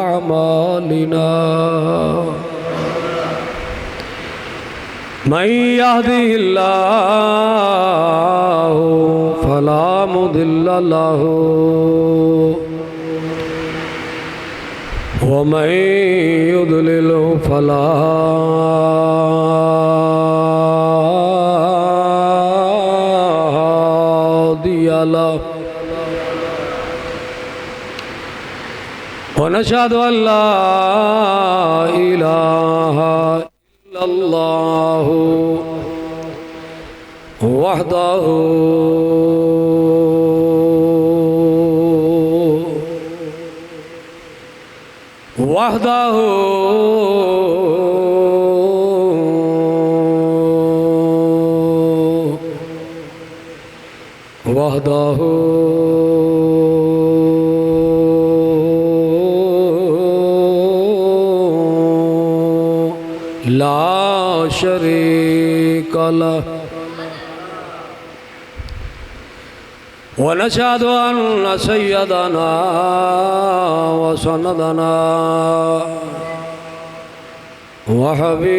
अमालिना मन यहदिहिल्लाहु फला मुदिल्ल लहु व मन युद्लिल्हु फला हादिय लहु वनशहदु अल्ला इलाहा इल्लल्लाहु वहदहु वहदहु वहदहु ला शरीक लह वनशहदु अन्न सय्यदना व सनदना व हबीबना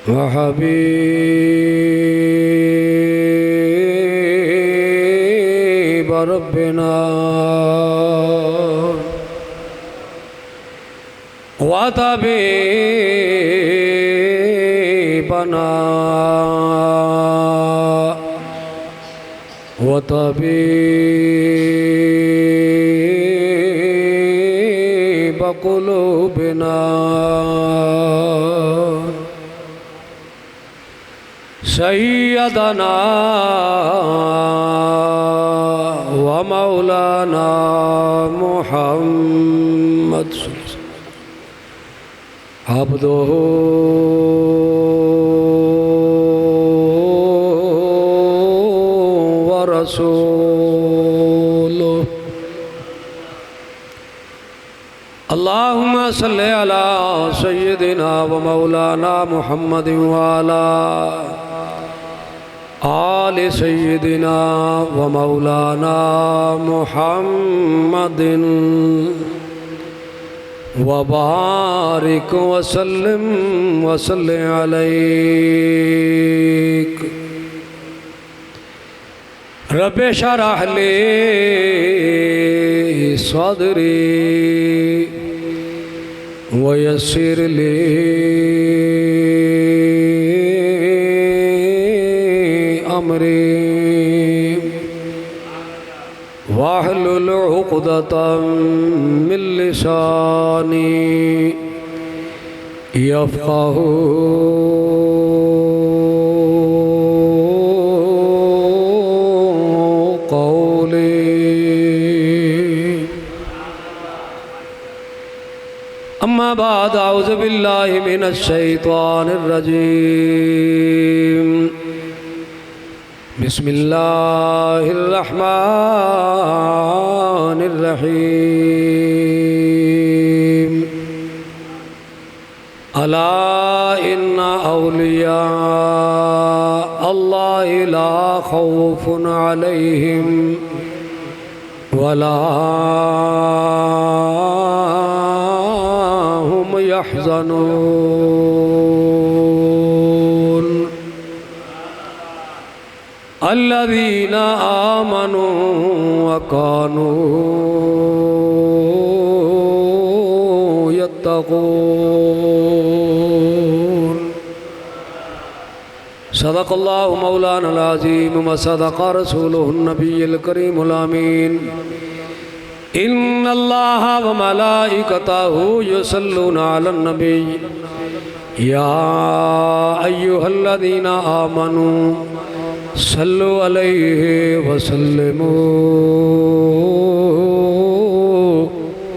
व हबीब रब्बिना व तबीबना व तबीब क़ुलूबिना सय्यदना व मौलाना मुहम्मद अब्दुहु व रसूलुहु अल्लाहुम्मा सल्लि अला सय्यिदिना व मौलाना मुहम्मद व अला आलि सय्यिदिना व मौलाना मुहम्मदिन वबारिक वसल्लिम वसल्लि अलैक रब्बि शरह ली सदरी वयस्सिर ली अमरी वाहलुल उक़दतम मिन लिसानी यफ़क़हू क़ौली। अम्मा बाद अऊज़ु बिल्लाहि मिनश शैतानिर रजीम। बिस्मिल्लाहिर्रहमानिर्रहीम। अला इन्ना औलिया अल्लाहि ला खौफुन अलैहिम वला हुम यहज़नून। अल्लज़ीना आमनू व कानू यत्तक़ून। सदक़ल्लाहु मौलाना अज़ीम व सदक़ रसूलुहुन नबिय्युल करीमुल अमीन। इन्नल्लाह व मलाइकतहु युसल्लूना अलन नबी या अय्युहल्लज़ीना आमनू सल्लु अलैहि वसल्लिमू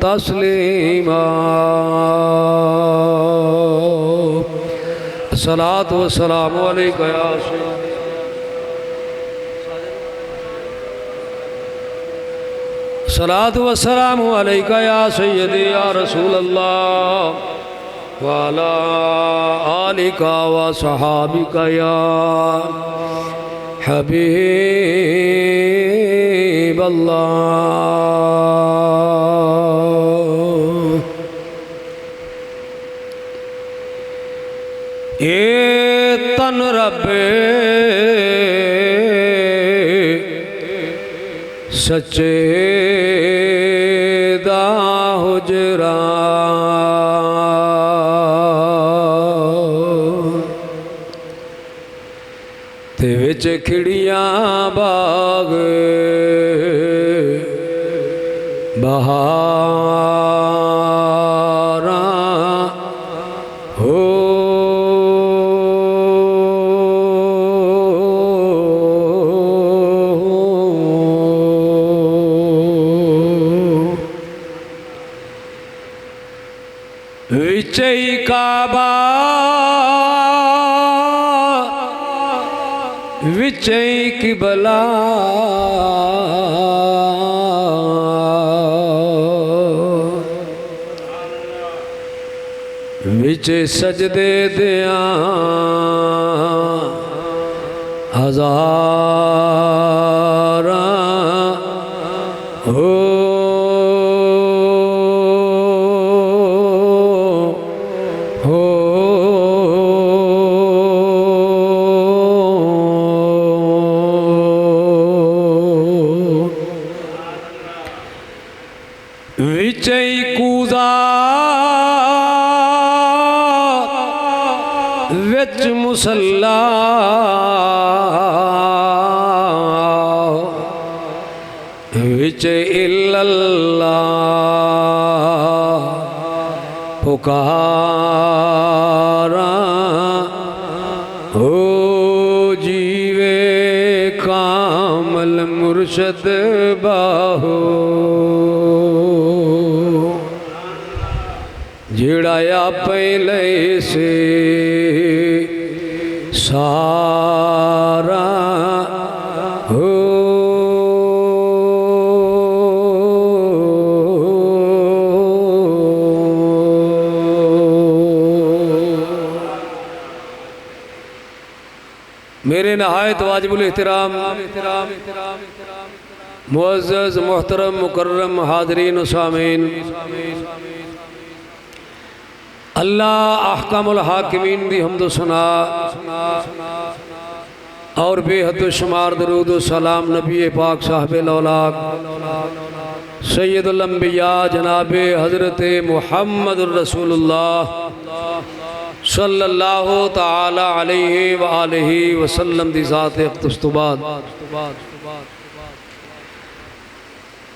तस्लीमा। अस्सलातु वस्सलामु अलैका या सलातु वस्सलामु अलैका या सय्यदी या रसूल अल्लाह व अला आलिका व सहाबिका या हबीब अल्लाह। ए तन रब्बे सच्चे दा हुजरा ते विच खिड़ियां बाग बहारां हो विचई काबा विचई किबला विचे सजदे दिया हज़ारां हो विचई कूजा विच मुसल्ला विच इल्लल्लाह पुकारां हो जीवे कामल मुर्शद बाहो जिड़ाया पहले से सारा हो मेरे नहायत वाजिबुल एहतराम मुअज़्ज़ज़ मोहतरम मुकर्रम हाज़रीन व सामीन, अल्लाह अहकामुल हाकिमीन दी हम्दो सना और बेहद शुमार दरूद व सलाम नबी पाक साहिब औलाद सैयदुल अंबिया जनाब हज़रत मुहम्मदुर रसूलुल्लाह सल्लल्लाहु ताला अलैहि व आलिहि वसल्लम दी ज़ात अक़दस तो बाद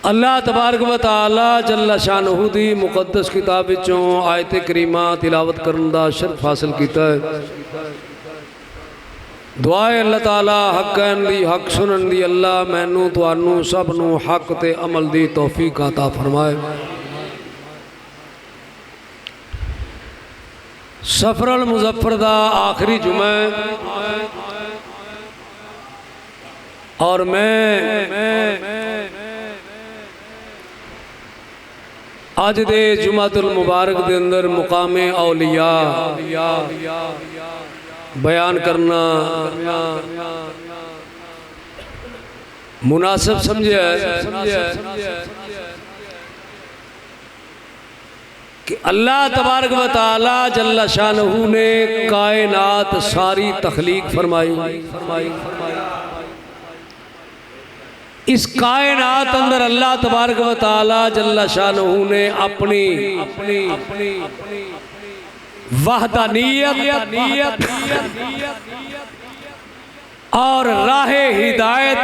अल्लाह तबारक व तआला जल्ला शानहू दी मुक़द्दस किताब विचों आयत करीमा तिलावत करन दा शर्फ हासिल कीता है। दुआ है अल्लाह ताला हक कहन दी हक सुनन दी अल्लाह मैनू तुहानू सब नू हक ते अमल दी तौफीक अता फरमाए। सफरल मुज़फ्फर दा आखिरी जुमा और मैं अज दे जुमातुल मुबारक दे अंदर मुकामे औलिया बयान करना मुनासिब समझे कि अल्लाह तबारक व तआला जल्ला शानहू ने कायनात सारी तख्लीक फरमाई। इस कायनात अंदर अल्लाह तबारक व तआला जल्ला शानहू ने अपनी वहदानियत और राहे हिदायत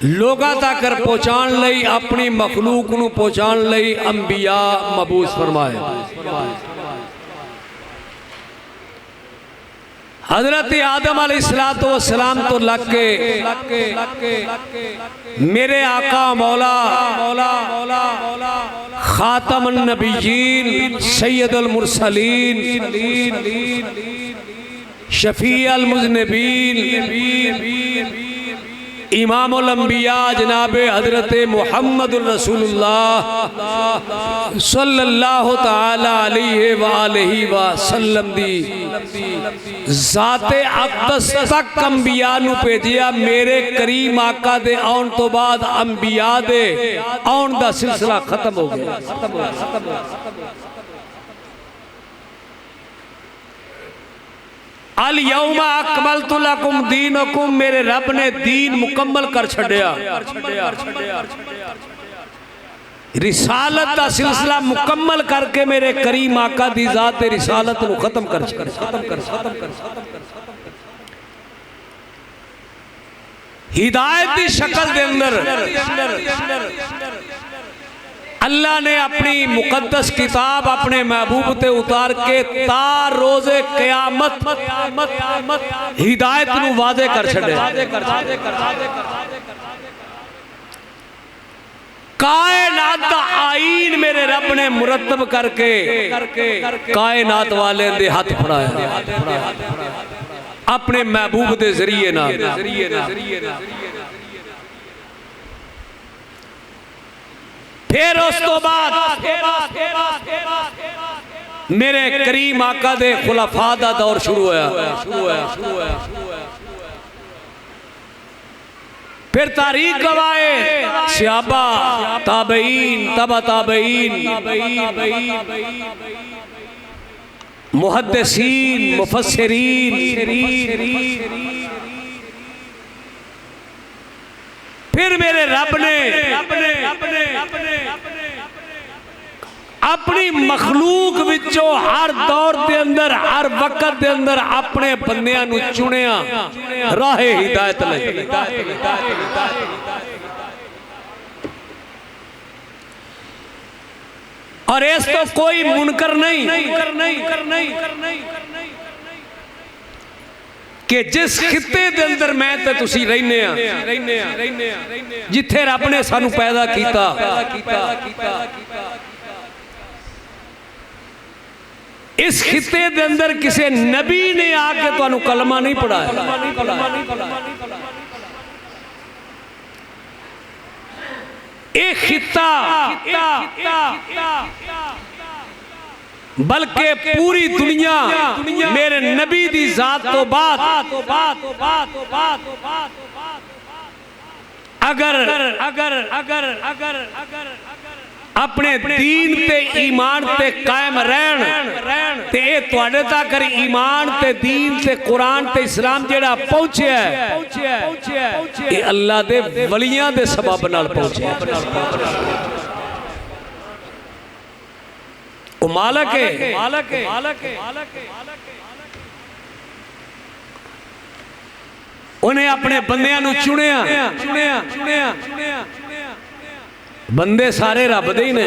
लोगा तक पहुँचाण लई अपनी मखलूक नू पहुँचाण लई अंबिया मबूस फरमाए। हजरत आदम अलैहिस्सलातु वस्सलाम तो लग के मेरे आका मौला खातमुन नबिय्यीन सैयदुल मुरसलीन शफीउल मुज़निबीन इमामुल अंबिया जनाब हजरत मुहम्मद रसूलुल्लाह सल्लल्लाहु ताला अलैहि वालैहि वसल्लम दी ज़ाते अक़दस तक अंबिया नू भेजिया। मेरे करीम आका दे आउण तो बाद अंबिया दे आउण दा सिलसिला खत्म हो गया। अल यौमा अकमलतु लकुम दीनकुम, मेरे रब ने दीन मुकम्मल कर छड़िया। रिसालत का सिलसिला मुकम्मल करके मेरे करीम आका दी ज़ात रिसालत को खत्म कर हिदायत की शक्ल दे अंदर अल्लाह ने अपनी मुकद्दस किताब अपने महबूब ते उतार के तार रोजे क़यामत हिदायत नू वादे कर छड़िया। कायनात दा आईन मेरे रब ने मुरतब करके कायनात वाले दे हाथ फड़ाया अपने महबूब दे जरिए नाल। फिर उस तो बाद मेरे करीम आका दे खुलाफा दा दौर शुरू होया। फिर तारीख गवाए सहाबा ताबईन तबा ताबईन मुहद्दिसीन मुफस्सिरीन। फिर मेरे रब ने अपनी मखलूक विचों हर दौर के अंदर हर वक्त के अंदर अपने बंदियां नू चुनिया राहे हिदायत लई। और इस तो कोई मुनकर नहीं कि जिस खिते दे अंदर मैं ते तुसी रहने जिथे रब ने सानू पैदा किया इस खिते दे अंदर किसी नबी ने आके तुहानू कलमा नहीं पढ़ाया। एक खिता बल्कि पूरी दुनिया मेरे नबी दी जात तो बाद अगर अपने दीन ते ईमान ते कायम रहन ते तुहाडे तक ईमान ते दीन ते कुरान ते इस्लाम जेड़ा पहुंचिया ये अल्लाह दे वलियां दे सबब नाल पहुंचिया। वो मालक है उन्हें अपने बंदियां नू चुनिया। बंदे सारे रब दे ही ने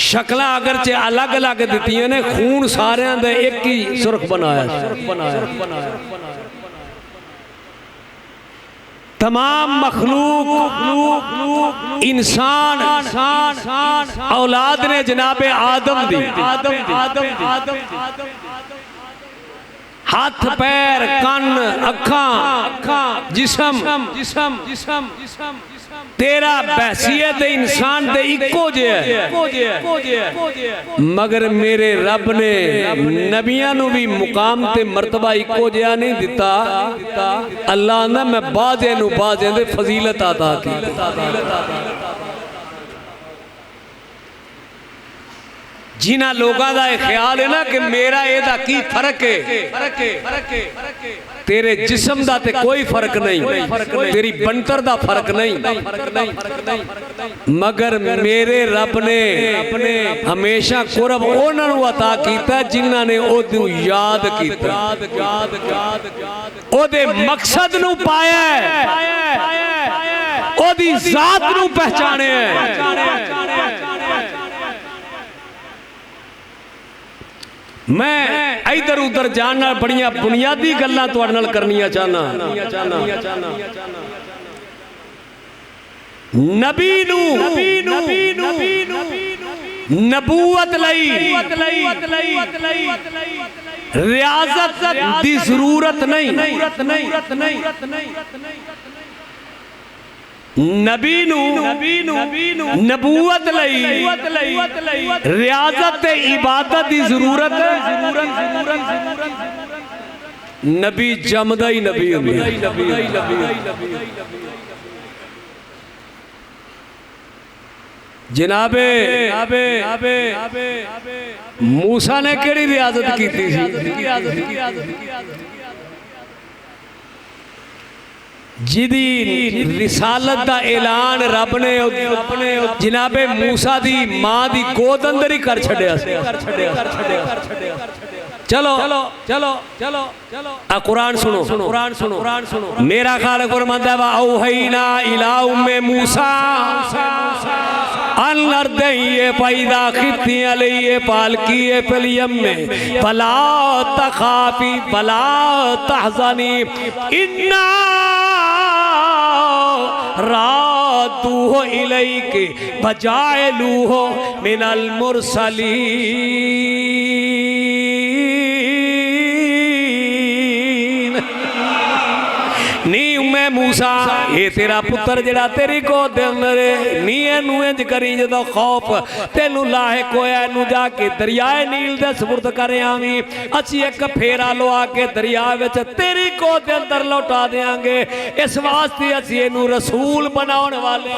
शक्ल अगरचे अलग अलग दित्तियां ने खून सारियां दा एक ही सुरख बनाया। तमाम मखलूक इंसान औलाद ने जनाबे आदम दी हाथ पैर कान अखां जिस्म तेरा बहसीयत इंसान दे इको जे मगर मेरे रब ने नबियां नू भी मुकाम ते मर्तबा इको जिहा नहीं दिता। अल्लाह ने मैं बाजे नू बाजे दे फजीलत अता की। जिन्हां लोगों का यह ख्याल है ना कि मेरा एदा की फर्क है तेरे जिस्म दा ते कोई फर्क नहीं तेरी बनतर दा फर्क नहीं मगर मेरे रब ने हमेशा कुर्ब उन्हां नू अता कीता जिन्हां ने ओदू याद कीता ओदे मकसद नू पाया ओदी जात नू पहचाने। मैं इधर उधर जाना बड़िया बुनियादी गल्लां तुहाडे नाल करनियां चाहना। नबी नू नबूवत लई रियाजत दी जरूरत नहीं। नबी नबूवत लई रियाजत ते इबादत दी जरूरत। नबी जमदा ही नबी हुंदा। जनाबे मूसा ने केड़ी रियाजत की थी? जिदी रिसालत दा ऐलान रब ने जनाबे मूसा दी मां दी गोद अंदर ही कर छड़िया। चलो चलो चलो चलो चलो कुरान सुनो, कुरान सुनो, कुरान सुनो। मेरा खालिक फरमाता है औहैना इला उम्मे मूसा अनर्दइये पैदा खिफ्ती अलैये पालकिये फिल यम्मे फला तखाफी फला तहज़नी इन्ना रादूहु इलैके वजाइलूहु मिनल मुरसलीन। नी उम्मे मूसा ये तेरा पुत्र जेड़ा तेरी गोद दे अंदर नी एनू इंज करी जदों खौफ तेनू लाहिक होया एनू जाके दरियाए नील दे सुपुर्द कर आवी। असी एक फेरा लवा के दरिया विच तेरी गोद दे अंदर लौटा देंगे। इस वास्ते असी एनू रसूल बनाउण वाले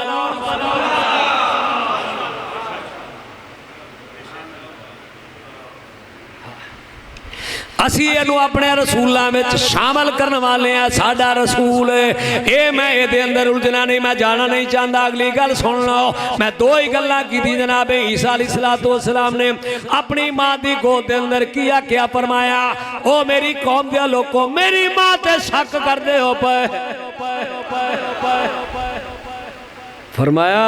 असी इनू अपने रसूलों में शामिल करने वाले हैं। साडा रसूल ये मैं ये अंदर उलझना नहीं, मैं जाना नहीं चाहता। अगली गल सुन लो। मैं दो ही गल्लां की जनाबे ईसा अलैहिस्सलाम ने अपनी मां की गोद के अंदर किया क्या फरमाया? ओ मेरी कौम दे लोगों मेरी मां ते शक करते हो पे फरमाया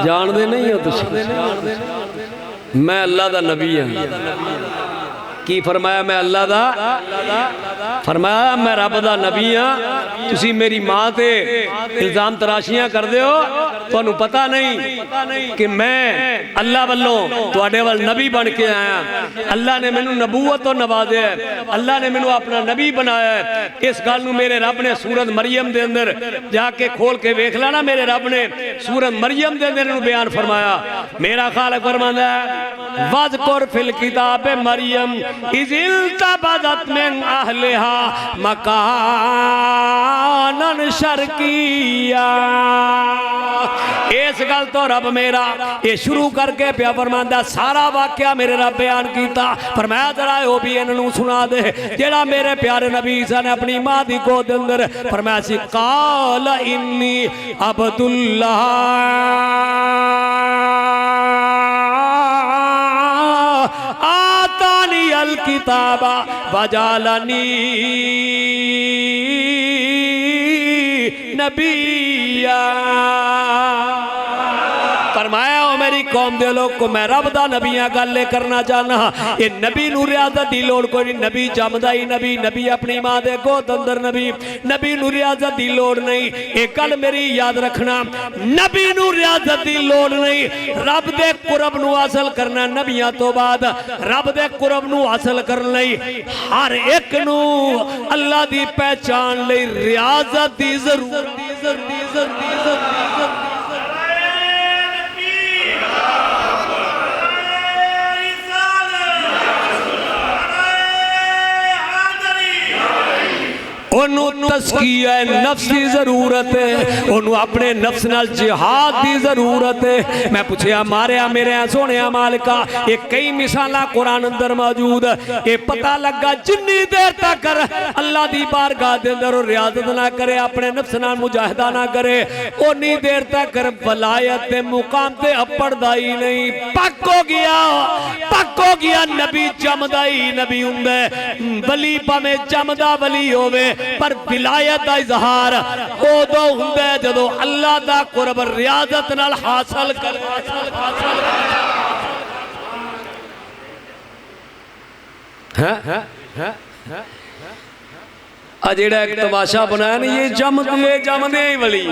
जानते नहीं हो तुम मैं अल्लाह दा नबी हाँ। की फरमाया? मैं अल्लाह दा। फरमाया मैं रब दा नबी हाँ। तुसी मेरी मां ते इल्जाम तराशियां कर दे हो, तुहानू पता नहीं कि मैं अल्लाह वल्लों तुहाडे वल नबी बन के आया। अल्लाह ने मैनू नबूवत तो नवाज़िया, अल्लाह ने मैनू अपना नबी बनाया। इस गल नू मेरे रब ने सूरत मरियम दे अंदर जाके खोल के वेख लेना। मेरे रब ने सूरत मरियम दे अंदर बयान फरमाया। मेरा खालिक फरमांदा है वज़कुर फिल किताब मरियम इज़िल तबज़त मिन अहलिहा मकानन शर्किया। इस गल तो रब मेरा ये शुरू करके प्या फरमांदा सारा वाकया मेरे रब बयान किया। फरमाया जरा वो भी इन्हों सुना दे जेड़ा मेरे प्यारे नबी ईसा ने अपनी मां की गोद अंदर फरमाया सी काल इन्नी अब्दुल्लाह आतानी अल किताबा वजालनी नबिया। फरमाया ओ मेरी कौम दे लोग को मैं रब दा नबियां गल करना चाहना। ये नबी नू रियाजत दी लोड़ कोई नहीं। नबी जमदा ही नबी, नबी अपनी मां दे गोद अंदर नबी, नबी नू रियाजत दी लोड़ नहीं। एक गल मेरी याद रखना, नबी नू रियाजत दी लोड़ नहीं। रब दे कुरब नू हासिल करना नबियां तो बाद रब दे कुरब नू हासिल करन लई हर एक नू अल्लाह दी पहचान लई रियाजत दी जरूरत। ओनू तस्किया नफ्स की जरूरत है, ओनू अपने नफ्स नाल जिहाद की जरूरत है। मैं पूछया मारिया मेरे सोने मालिका ये कई मिसाला कुरान अंदर मौजूद। ये पता लगा जिन्नी देर तक अल्लाह की बारगाह के अंदर रियाजत ना करे, अपने नफ्स नाल मुजाहिदा ना करे, उन्नी देर तक वलायत के मुकाम से अपड़दा ही नहीं। पक हो गया नबी जमदा ही नबी हुंदा है। वली भावें जमदा वली होवे पर विलायत का इजहार उदों हुंदा है जदों अल्लाह दा कुरब रियाजत नाल हासिल कर। जेड़ा एक तमाशा बनाया ना ये जमदे ही वली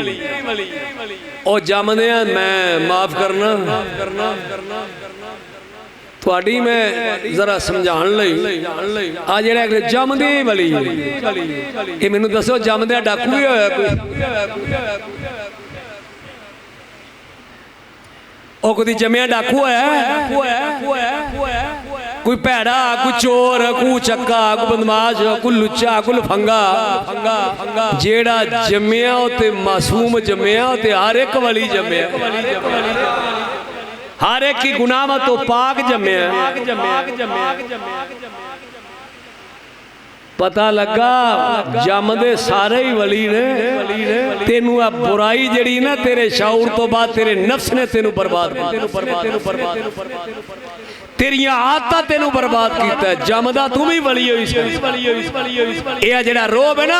ओ जमदे मैं माफ करना थोड़ी मैं जरा समझाण लई आ जेड़ा जमदे वली ये मैनू दसो जमदे डाकू भी होया कोई ओ कदी जमया डाकू है कोई भैड़ा कोई चोर कोई चक्का कोई बदमाश कोई लुच्चा कोई लफंगा जेड़ा जमया ते मासूम जमया ते हर एक वली जमया हर एक की गुनाह तो पाक जमया पता लगा जमदे सारे ही वली ने तेनू आ बुराई जड़ी ना तेरे शऊर तो बाद तेरे नफ्स ने तेनू बर्बाद तेरिया आदत तेनू बर्बाद किया जमदा तू भी वली होई जेड़ा रोब है ना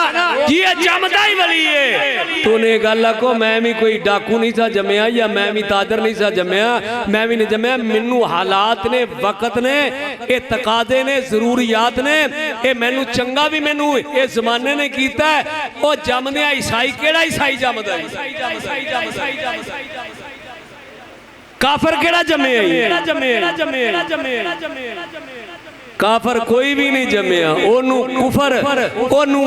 ये जमदा ही वली है तूने गल आखो मैं भी कोई डाकू नहीं सा जमया या मैं भी ताजर नहीं सा जमया मैं भी नहीं जमया मैनू हालात ने वक्त ने ये तकादे ने जरूरियात ने ये मैनू चंगा भी मैनू इस जमाने ने कीता है वो जमदे ईसाई केड़ा ईसाई जमदा काफर केड़ा जमे काफर कोई भी नहीं जमया ओनू कुफर ओनू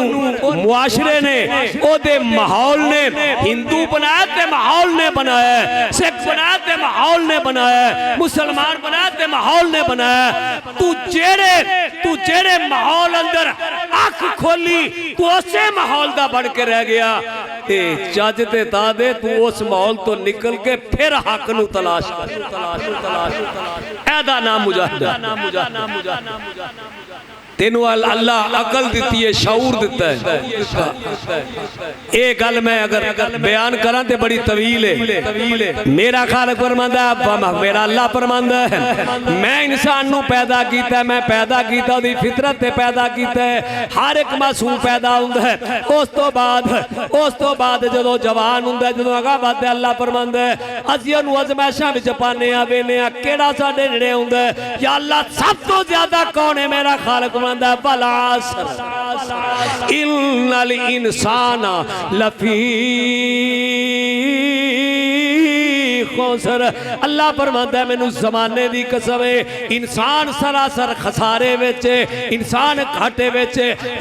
मुआशरे ने ओदे माहौल ने हिंदू बनाया ते माहौल ने बनाया सिख बनाया ते माहौल ने बनाया मुसलमान बनाया ते माहौल ने बनाया तू जेड़े माहौल अंदर अख खोली तू उसे माहौल दा बन के रह गया ते चज ते ता दे तू उस माहौल तो निकल के फिर हक नू तलाश ऐदा नाम मुजाहिद तेनू अल्लाह अकल दी है शऊर दिता है ये गल मैं अगर बयान करा तो बड़ी तवील है मेरा खालिक फरमांदा मेरा अल्लाह फरमांदा है मैं इंसान नू पैदा कीता मैं पैदा कीता ओदी फितरत ते पैदा कीता है हर एक मासूम पैदा हुंदा है उस तो बाद जदों जवान हुंदा है जदों अगा वधदा अल्लाह फरमांदा है असीं ओनू अज़माइशां विच पाने आ वेने आ केड़ा साडे नेड़े हुंदा है या अल्लाह सब तो ज्यादा कौन है मेरा खालिक इन्नल इंसाना लफी खुसर अल्लाह फरमांदा है मैनू ज़माने दी कसम है इंसान सरासर खसारे विच इंसान घाटे विच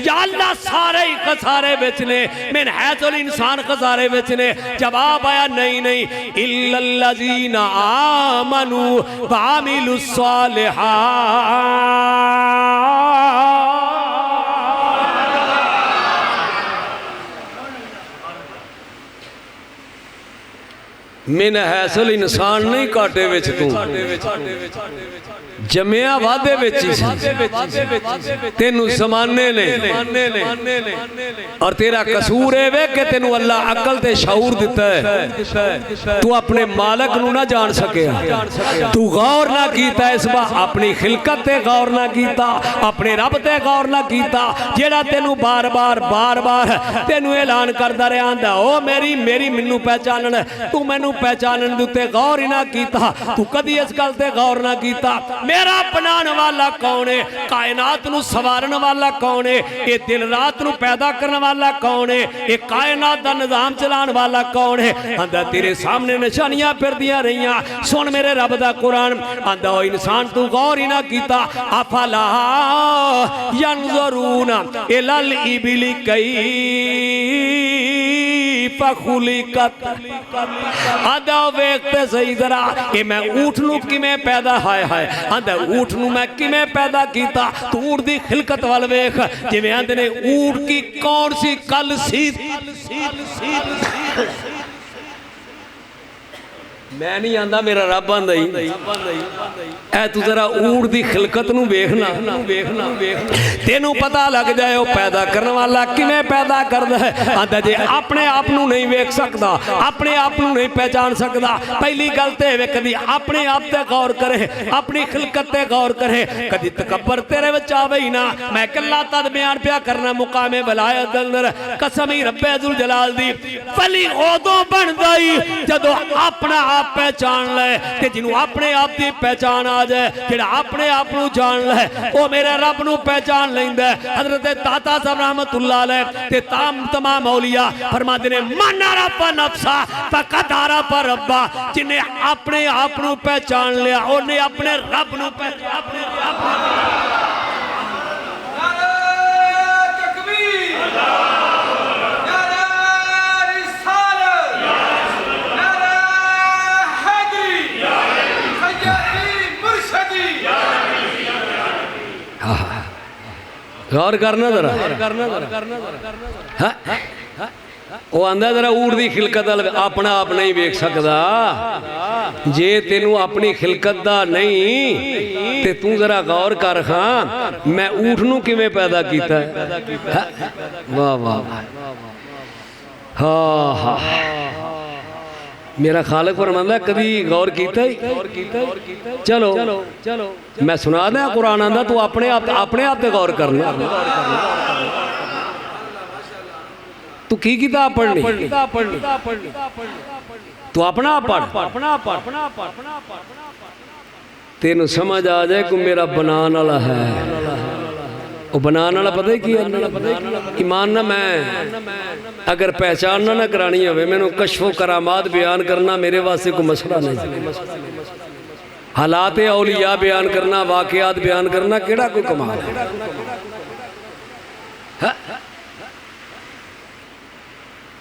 या अल्लाह सारे ही खसारे विच ने मैं है तो इंसान खसारे विच ने जवाब आया नहीं इल्लल्लज़ीना आमनू व अमिलुस सालिहात मिन हैसल इंसान नहीं काटे विच तू जमया वादे विच ही तेनू ज़माने ने और तेरा कसूर है वे कि तेनू अल्लाह अकल ते शऊर दिता है तू अपने मालक नू ना जान सकिया तू गौर ना कीता इस बार अपनी खिलकत ते गौर ना कीता अपने रब ते गौर ना कीता जेड़ा तेनू बार बार तेनू ऐलान करदा रहा आंदा ओ मेरी मैनू पहचानन तू मैनू पहचानन दे उत्ते गौर ही ना कीता तू कदी इस गल ते गौर ना कीता मेरा बनाने वाला कौन है कायनात नू सवारन वाला कौन है ये दिन रात नू पैदा करने वाला कौन है ये कायनात दा निजाम चलाने वाला कौन है आंदा तेरे सामने निशानियां फिरदियां रहियां सुन मेरे रब दा कुरान आंदा ओ इंसान तू गौर ही ना कीता अफला यंजुरूना इलल इबिली कैफा खुलिकत आंदा वेखते सही जरा ये मैं ऊंट नू किवें पैदा हाय आंदा ऊंट नू मैं किवें पैदा कीता तू ऊंट दी खिलकत वाल वेख जिवें आंदे ने ऊंट की कौन सी कल सी मैं नहीं आंदा मेरा रब आंदा ही ऐ तू जरा ऊंट दी खिलकत नू वेखना तेनू पता लग जाए वो पैदा करने वाला किवें पैदा करदा है आंदा जे अपने आप नू नहीं वेख सकदा अपने आप नू नहीं पहचान सकदा पहली गल ते वे कदी अपने आप ते गौर करे अपनी खिलकत ते गौर करे कदी तकब्बर तेरे विच आवे ही ना मैं कल्ला तद बयान पिया करना मुकामे वलायत अंदर कसम ही रब्बे जुल जलाल दी वली ओदों बनदा ही जदों अपना आप पहचान ले ते जिन्हों अपने आप की पहचान आ जाए, जेड़ा अपने आप को जान ले वो मेरे रब को पहचान लेंदा है। हजरत ताता साहब रहमतुल्लाह अलैह ते तमाम औलिया फरमाते ने मन अरफ नफ्सा फकद अरफ रब्बा, जिन्हें अपने आप को पहचान लिया उन्हें अपने रब को पहचान गौर करना जरा वो आंदा जरा ऊट की खिलकत अपना आप नहीं वेख सकता। जे तेनू अपनी खिलकत दा नहीं ते तू जरा गौर कर खां मैं ऊठ नू किवें पैदा कीता है। वाह वाह हाँ हाँ मेरा खालिक फरमांदा कभी गौर कीता ही? चलो चलो मैं सुना दें कुरान आंदा तू अपने आप ते गौर करना। तू की किताब पढ़नी तू अपना आप पढ़ तेनू समझ आ जाए को मेरा बनाने वाला है। वो बनाने वाला पता ही की ईमान ना मैं अगर पहचान ना करानी हो मैनू कशफो करामात बयान करना मेरे वास्ते कोई मसला नहीं। हालात औलिया बयान करना वाकयात बयान करना केड़ा कोई कमाल है।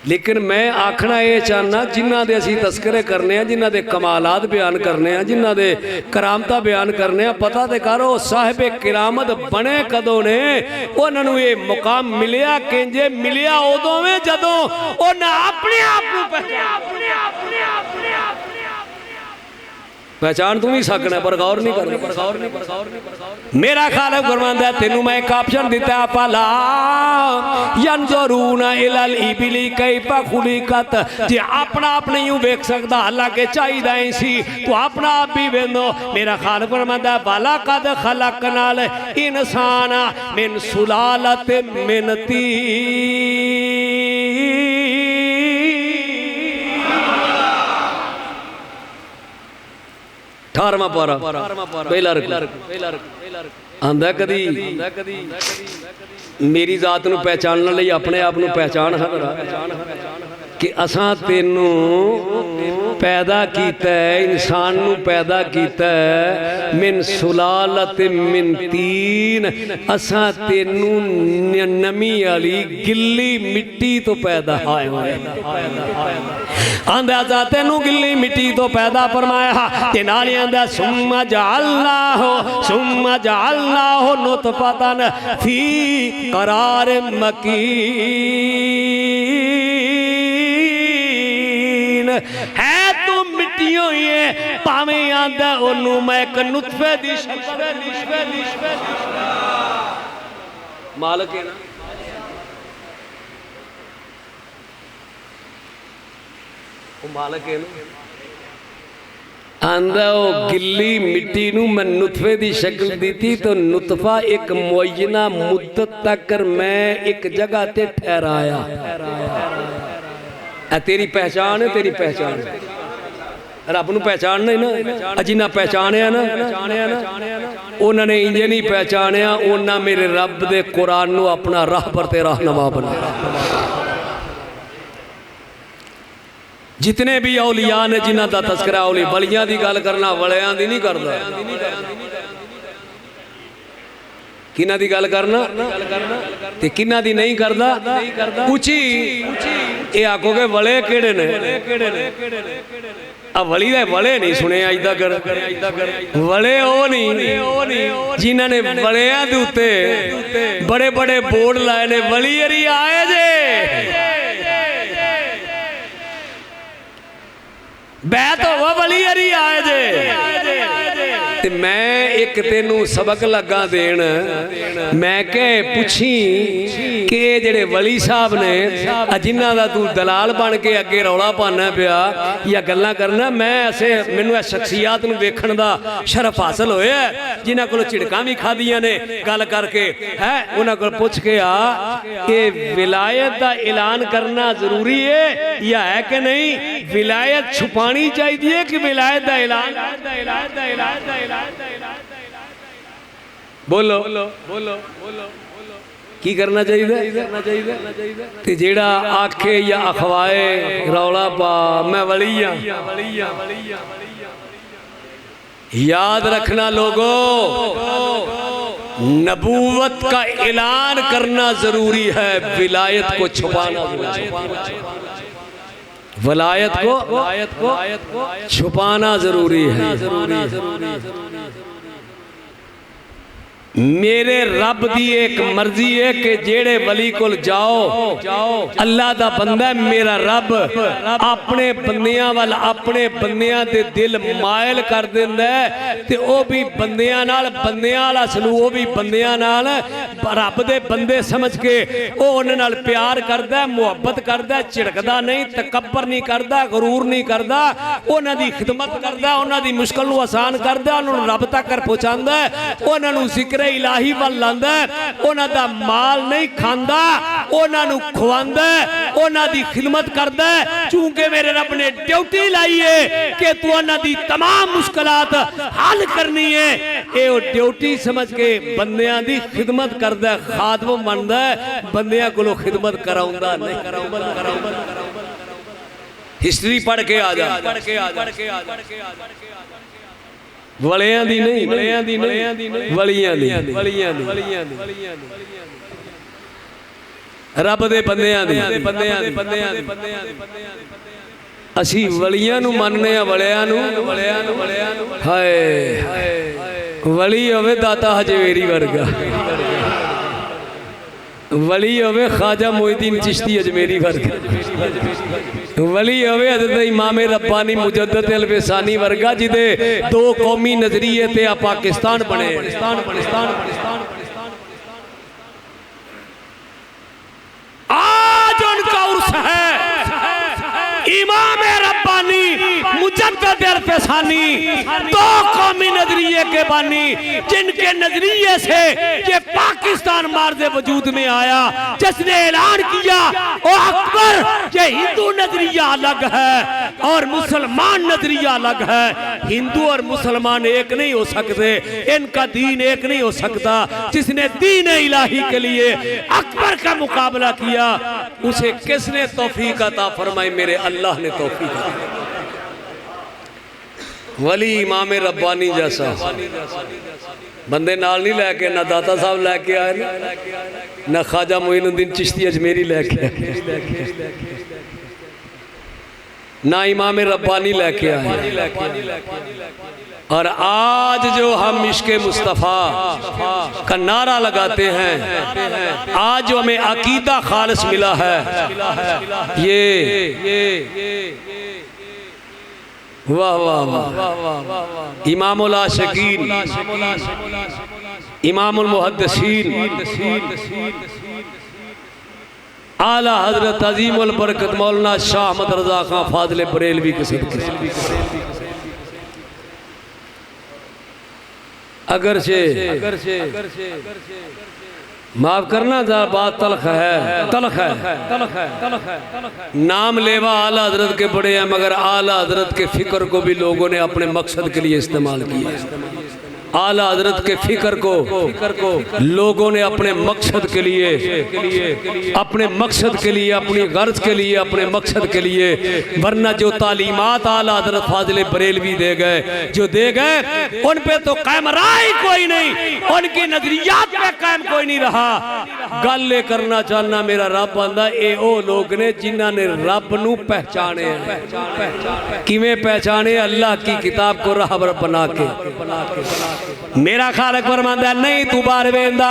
लेकिन मैं आखना ये चाहना जिन्हों के असी तस्करे करने जिन्हों के कमालात बयान करने जिन्हों के करामत बयान करने पता तो करो साहिब किरामत बने कदों ने उन्होंने ये मुकाम मिलिया किंजे मिलिया उदों में जदों उन्हें अपने आप पहचान तू भी सकना पर गौर नहीं करना। मेरा खालिक फरमांदा है तेनू मैं एक ऑप्शन दिता फला यंजुरूना इलल इबिली कैफा खुलिकत। जे अपना आप नहीं वेख सकदा हालांकि चाहिदा ही सी तू अपना आप भी वेंदो। मेरा खालिक फरमांदा है वाला कद खलकनाल इंसान मिन सुलालत मिन तीन। अठारहवां पारा पहला आंदा कदी मेरी जात नू पहचानने लई अपने आप नू पहचान कि असां तेनू पैदा कीता है इंसान नू पैदा कीता है मिन सुलालत मिन तीन। असां तेनू नमी वाली गिल्ली मिट्टी तो पैदा होए आंदा जा तेनू गिल्ली मिट्टी तो पैदा फरमाया ते नाल आंदा सुम्मा जअलनाहु नुतफतन फी करार मकीन। है तू मिट्टियों ही है भावें आंदा ओनू मैं एक नुतफे दी शक्ल मालिक है ना। मालिक है ना आंदा वो गिल्ली मिट्टी नू मैं नुतफे की शक्ल दी थी तो नुतफा एक मुअय्यना मुद्दत तक मैं एक जगह ते ठहराया। तेरी पहचान है तेरी पहचान रब नू पहचान नहीं ना जिन्ना पहचानिया ना उन्होंने इंजे नहीं पहचानिया उन्ना मेरे रब दे कुरान नू अपना राह पर ते रहनुमा बनाया। जितने भी औलिया ने जिन्हों का तस्करा औली बलियां की गल करना वलियां की नहीं करता किन्हां दी गल करना ते किन्हां दी नहीं करता उची ये आखोगे वले केड़े ने वली दे वले नहीं सुने अज तक वले ओ नहीं जिन्हां ने वलियां दे उत्ते बड़े बड़े बोर्ड लाए ने वली अरी आए जे बैत हो वली अरी आए जे। ते मैं एक तेनू सबक लगा देन मैं कह पुछी कि जेड़े वली साहब ने जिन्हां दा तू दलाल बन के अगे रौला पाना पिया या गल्लां करना मैं ऐसे मैनू शख्सियात नू वेखण दा शरफ हासिल होया जिन्हां कोलों झिड़कां भी खादियां ने गल करके है उन्हां कोल पुछ के आ कि विलायत दा ऐलान करना जरूरी है या है कि नहीं। विलायत छुपानी चाहिए कि विलायत का ऐलान? बोलो बोलो बोलो की करना चाहिए? ते जेड़ा आखे या अखवाए रौला पा मैं वलिया, याद रखना लोगों, नबूवत का ऐलान करना जरूरी है, विलायत को छुपाना जरूरी है। वलायत को छुपाना जरूरी है। मेरे रब दी एक मर्जी है कि जेड़े वली कोल जाओ अल्लाह दा बंदा है, मेरा रब अपने बंदियां वाल अपने बंदियां दे दिल मायल कर देंदा है ते ओ भी बंदियां नाल बंदियां वाला सलूक, ओ भी बंदियां नाल रब दे बंदे समझ के ओ उन्हां नाल प्यार करदा है, मुहब्बत करदा है, झिड़कदा नहीं, तकब्बर नहीं करदा, गरूर नहीं करदा, उन्हां दी खिदमत करदा, उन्हां दी मुश्किल नूं आसान करदा, उन्हां नूं रब तक पहुंचांदा है, उन्हां नूं जिक्र इलाही वल लांदा, उन्हां दा माल नहीं खांदा, उन्हां नूं खुआंदा, उन्हां दी खिदमत करदा, चूंकि मेरे रब ने ड्यूटी लाई है कि तू उन्हां दी तमाम मुश्किलात हल करनी है। ये ड्यूटी समझ के बंदियां दी खिदमत करदा, खादम बनदा, बंदियां कोलों खिदमत कराउंदा नहीं। हिस्ट्री पढ़ के आ जा, वलियां दी नहीं, वलियां दी, रब दे बंदियां दी। असी वलियां नूं मनने आ, वलियां नूं हाय वली होवे दाता हजवेरी वर्गा, वली होवे ख्वाजा मोइनुद्दीन चिश्ती अजमेरी वर्गा, वली होवे हज़रत इमाम रब्बानी मुजद्दिद अल-फ़सानी वर्गा, जिदे दो कौमी नजरिए ते पाकिस्तान बने। आज उनका उर्स है, इमाम रब्बानी मुजद्दिद अल-फ़सानी दो कौमी नजरिए के बानी, जिनके नजरिए से ये पाकिस्तान मार्ज़े वजूद में आया, जिसने ऐलान किया ओ अकबर ये हिंदू नजरिया अलग है और मुसलमान नजरिया अलग है, हिंदू और मुसलमान एक नहीं हो सकते, इनका दीन एक नहीं हो सकता। जिसने दीन इलाही के लिए अकबर का मुकाबला किया उसे किसने तौफीक अता फरमाई? मेरे अल्लाह ने तौफीक अता। वली इमाम रब्बानी जैसा बंदे नाल नहीं लैके, ना दाता साहब लैके आए, ना ख्वाजा मोइनुद्दीन चिश्ती अजमेरी लैके आए, ना इमाम रब्बानी लैके आए। और आज जो हम इश्क़े मुस्तफ़ा का नारा लगाते हैं, आज जो हमें अकीदा खालिस मिला है, ये वाह वाह वाह, इमामुल आशिकीन, इमामुल मुहद्दिसीन, आला हजरत अजीमुल बरकत मौलाना शाह अहमद रज़ा खां फाज़िल बरेलवी के सदक़े। अगरचे माफ करना जा बात तलख है, नाम लेवा आला हजरत के बड़े हैं, मगर आला हजरत के फिक्र को भी लोगों ने अपने मकसद के लिए इस्तेमाल किया। आला हजरत के फिक्र को लोगों ने अपने मकसद के लिए, अपने मकसद के लिए, अपनी गर्ज के लिए, अपने मकसद के लिए, वरना जो तालीमात आला हजरत फाजिल बरेलवी दे गए, जो दे गए उन पे तो कायम राय कोई नहीं, उनकी नजरियात पे कायम कोई नहीं रहा। गल ये करना चाहना मेरा रब आंदा, ए ओ लोग ने जिन्हां ने रब नू पहचाने। किवें पहचाने? अल्लाह की किताब को रहबर बना के। मेरा खालक फरमांदा नहीं तू बाहर वेंदा,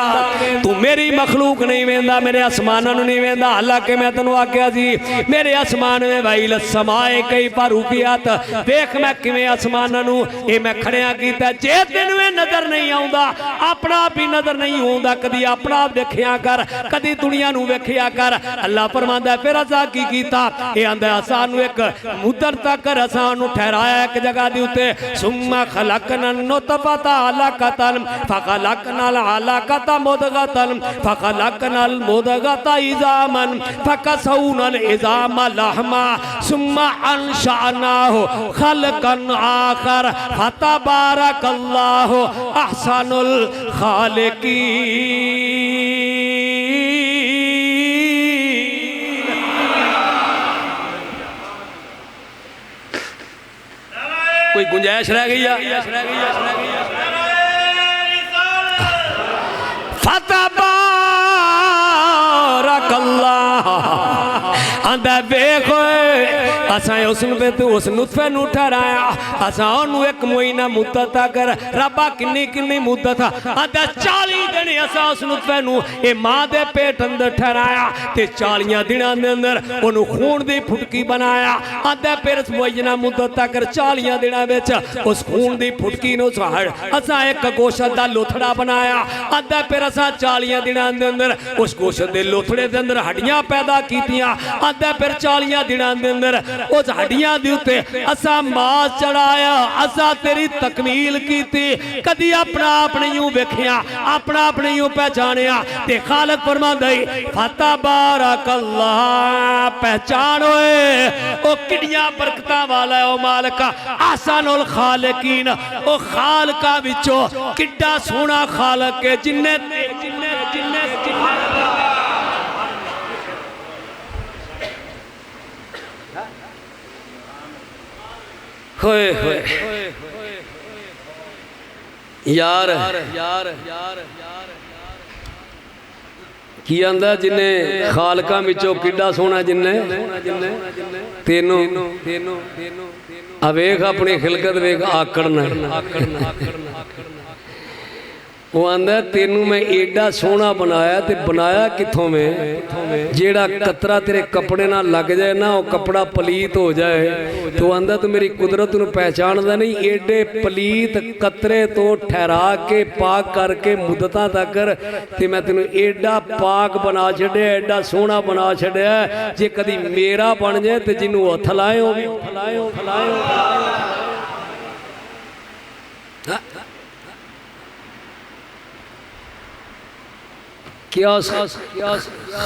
तू मेरी मखलूक नहीं वेंदा, मेरे आसमानां नूं नहीं वेंदा। हालांकि मैं तैनूं आख्या सी मेरे आसमान में भाई लसमाए कई पर रुपयात, देख मैं किवें आसमानां नूं ए मैं खड़िया कीता। जे तैनूं नजर नहीं आउंदा, अपना आप ही नजर नहीं आउंदा, कदी अपना आप देखिया कर, कदी दुनिया नूं वेखिया कर। अल्लाह फरमांदा फिर असां की कीता? ए आंदा सानूं एक मुद्दत तक असां नूं ठहराया एक जगह दे उत्ते, सुम्मा खलकना नुतफता अलकतन फखलकनल अलकत मुदगतन फखलकनल मुदगत इज़ामन फकसौनल इज़ाम लहमा सुम्मा अंशानाहु खल्कन आखर फतबारकल्लाहु अहसनुल खालिकीन। कोई गुंजाइश रह गई है? फतबारकल्लाह आंदा वेख असा उस नुतफे नू ठहराया असा ओनू एक महीना मुद्दत कर रब्बा किन्नी किन्नी मुद्दत आंदा 40 दिन असा उस नुतफे नू ए मां दे पेट अंदर ठहराया ते 40 दिनां दे अंदर ओनू खून दी फुटकी बनाया आंदा फिर मुअय्यना मुद्दत कर 40 दिनां विच उस खून दी फुटकी नू असा एक गोशत दा लोथड़ा बनाया आंदा फिर असा 40 दिनां दे अंदर उस गोशत दे लोथड़े दे अंदर हड्डियां पैदा कीतियां आंदा फिर 40 दिनां दे अंदर उस हड्डियां दे उत्ते असा मांस चढ़ाया असा तेरी तकमील कीती कदी अपना आप नहीं वेखिया अपना आप नहीं पहचानिया ते खालिक फरमांदा है फतबारकल्लाह पहचान होए ओ किडियां बरकतां वाला है ओ मालिक अहसनुल खालिकीन ओ खालका विचों किड्डा सोहना खालिक है जिन्ने होए होए यार की आंदा जिन्ने खालका विचों किड्डा सोहना जिन्ने तेनू वेख अपनी खिलकत वेख आकड़ना वो आंदा तेनू मैं एडा सोहना बनाया ते बनाया किथों में जेड़ा कतरा तेरे कपड़े ना लग जाए ना वो कपड़ा पलीत हो जाए तो आंदा तू मेरी कुदरत नू पहचानदा नहीं एडे पलीत कतरे तो ठहरा के पाक करके मुद्दतां तक ते मैं तेनू एडा पाक बना छड़िया एडा सोहना बना छड़िया जे कदी मेरा बन जाए ते जिन्नू हथ लाए क्या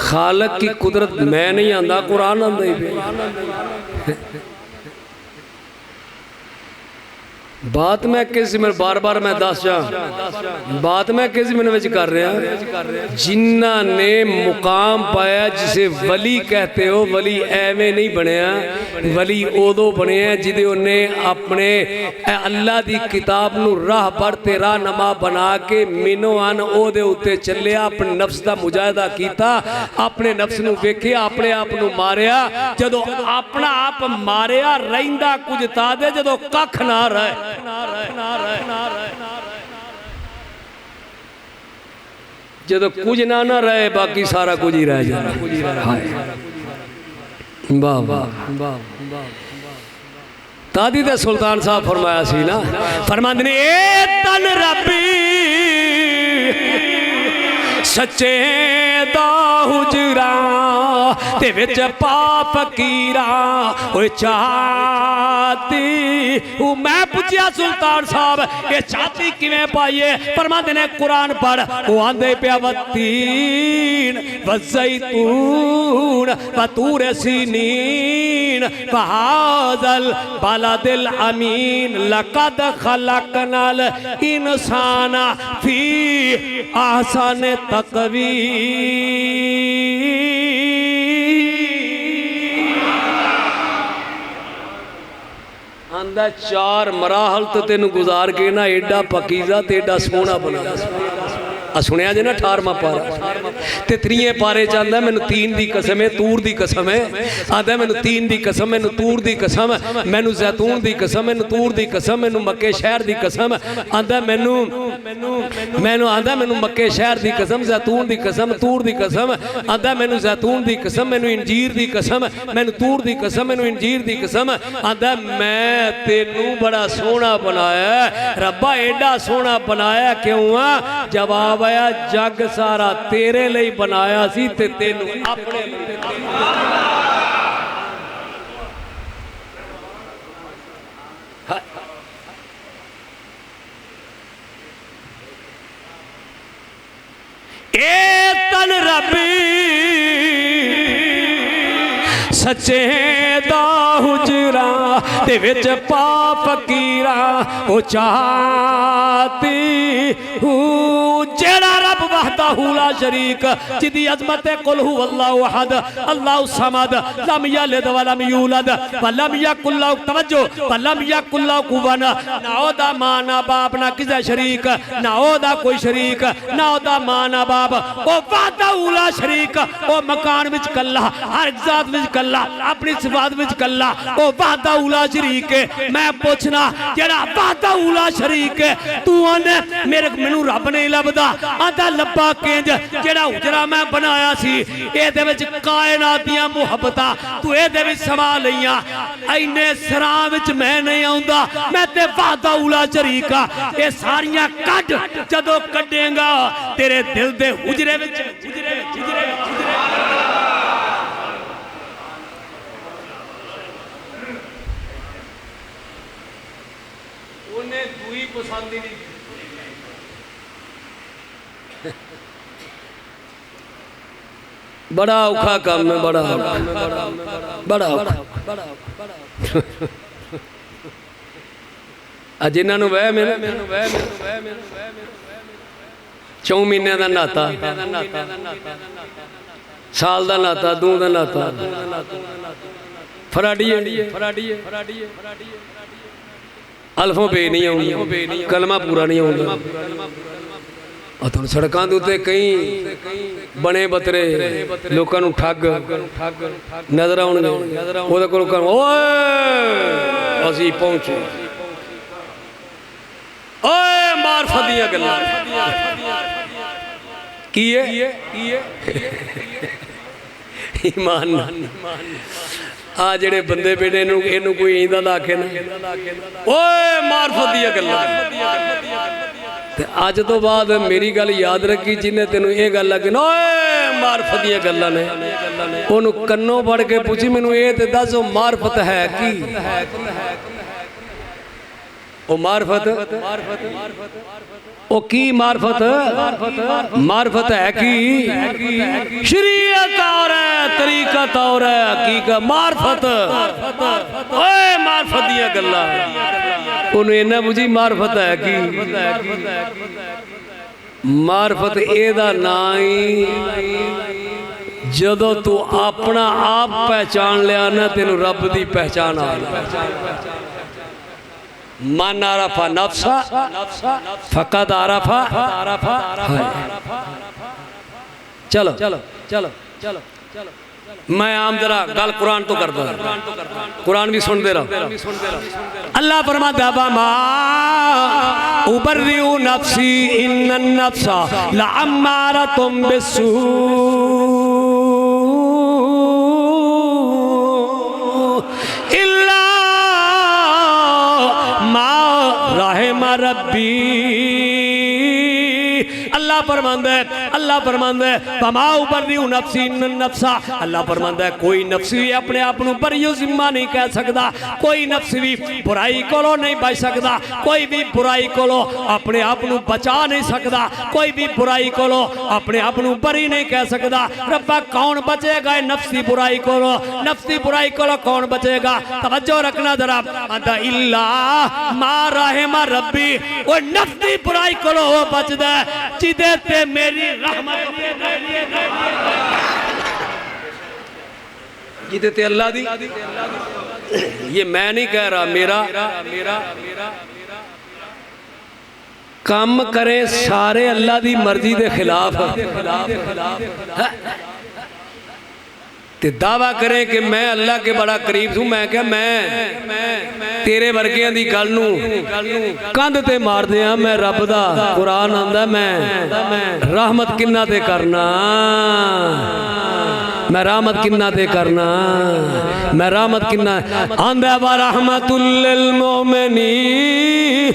खालिक की कुदरत मैं नहीं आंदा कुरान आंदा ही बात मैं किस में बार बार मैं दस जा बात मैं किस में कर रहा जिन्ना ने मुकाम पाया जिसे वली कहते हो वली एवें नहीं बनया वली उदो बने जिदे उन्हें अपने अल्लाह दी किताब नू राह पर ते राहनुमा बना के मिनो अन ओदे उत्ते चलिया अपने नफ्स दा मुजाहिदा कीता अपने नफ्स नू वेखिया अपने आप नू मारिया जदों अपना आप मारिया रहिंदा कुछ तादे जदों कख ना रहे जदों कुछ ना रहे बाकी सारा कुछ ही रह जाए वाह वाह तादी दे सुल्तान साहब फरमाया सी ना फरमांदे ने ए तन रब्बी सच्चे दा हुजरा ते विच पा फकीरा ओए चाहती मैं पूछया सुल्तान साहब ये छाती किवें पाइए फरमांदे ने कुरान पढ़ वो आंदे पिया वत्तीन वज़ैतून वतूर सीनीन वहाज़ल बलदिल अमीन लक़द खलक़नल इंसाना फी अहसन तक़वीम। आंदा 4 मराहल तो तेन गुजार के ना एडा पकीजा ते एडा सोहना बना सुनिया जे ना 18वां पारा ते 3वें पारे च आंदा मैनू 3 दी कसम है तूर दी कसम है आंदा मैनू 3 दी कसम मैनू तूर दी कसम मैनू जैतून दी कसम मैनू तूर दी कसम मैनू मक्के शहर दी कसम आंदा मैनू आंदा मैनू मक्के शहर दी कसम जैतून दी कसम तूर दी कसम आंदा मैनू जैतून दी कसम मैनू इंजीर दी कसम मैनू तूर दी कसम मैनू इंजीर दी कसम आंदा मैं तेनू बड़ा सोहना बनाया रब्बा एडा सोहना बनाया क्यों आ जवाब आया जग सारा तेरे लिए बनाया सी ते तेनू अपने ए तन रबी सच्चे दा हुजरा ते विच पा फकीरा ओ चाहती हूँ जेड़ा रब वहदहू ला शरीक जिदी अजमत कुल हु अल्लाहु अहद अल्लाहु समद लम यलिद व लम यूलद व लम यकुल लहू तवज्जो व लम यकुल लहू कुफुवन ना ओदा मां ना बाप ना किसे शरीक ना ओदा कोई शरीक ना ओदा मां ना बाप ओ वहदहू ला शरीक ओ मकान विच कल्ला हर जात विच कल्ला अपनी सिफात विच कल्ला ओ वहदहू ला शरीक है। मैं पूछना जेड़ा वहदहू ला शरीक है तू आने मेरे मैनू रब नहीं लभदा आंदा लब्बा किंज जेड़ा हुजरा मैं बनाया सी इहदे विच कायनात दियां मुहब्बतां तू इहदे विच समा लईयां इन्ने सरां विच मैं नहीं आउंदा मैं ते वहदहू ला शरीक आ ये सारियां कढ जदों कढेगा तेरे दिल दे हुजरे विच उन्हें दुई पसंद ही नहीं बड़ा औखा काम है बड़ा जिन्होंने वह मेरे 4 महीने का नाता साल का नाता 2 का नाता फराडिए अल्फों बे नहीं आउंदी कलमा पूरा नहीं आउंदा तुम सड़कों के उत्ते कई बने बतरे लोगों को ठग नजर आउणगे ओहदे कोल ओए असीं पहुंचे ओए मार्फत दीयां गल्लां की है ईमान आ जेड़े बंदे बेटे इनू कोई इंदा दा आखे ना ओए मार्फत दीयां गल्लां ते अज तो बाद मेरी गल याद रखी जिन्हें तेन ये गल लगे ना ओए मार्फत दीयां गल्लां ने ओनू कन्नों फड़ के पूछी मैनू ये ते दस मार्फत है की ओ मार्फत ओ की मार्फत है की शरीयत और है तरीकत और है हकीकत मार्फत ओए मार्फत दियां गल्लां उन्हें इन्ना बुझी मार्फत है की मार्फत एदा ना ही जदों तू अपना आप पहचान लिया ना तेनू रब दी पहचान आ गई मन आरफा नफ्सा फकद आरफा चलो चलो चलो चलो मैं आम जरा गल कुरान तो करता कुरान भी सुनते रहो अल्लाह फरमाता मा उबर्रिउ नफ्सी इन्नन नफ्सा लअम्मारतुम बिस्सू इल्ला मा रहमा रब्बी अल्लाह फरमांदा है फमा उबर्रिउ नफ्सी इन्नन नफ्सा अल्लाह फरमांदा है कोई नफ्स भी अपने आप को बरियो जिम्मा नहीं कह सकता कोई नफ्स भी बुराई कोलों नहीं बच सकता कोई भी बुराई कोलों अपने आप को बचा नहीं सकता कोई भी बुराई कोलों अपने आप को बरी नहीं कह सकता रब्बा कौन बचेगा नफ्सी बुराई कोलों नफ्सी बुराई कोलों कौन बचेगा तवज्जो रखना जरा अंदा इल्ला मा रहमा रब्बी वो नफ्सी बुराई कोलों वो बचदा जिदे ते मेरी रहमत जिदे ते अल्लाह दी ये मैं नहीं कह रहा मेरा काम करे सारे अल्लाह दी मर्जी के खिलाफ ते दावा करे कि मैं अल्लाह के बड़ा करीब हूँ मैं क्या मैं तेरे वर्गियां दी गल नूं कंध ते मार दियां मैं रब दा कुरान आंदा मैं रहमत किन्ना ते करना मैं रहमत किन्ना ते करना, मैं रहमत किन्ना आंदा व रहमतुल लिल मोमिनीन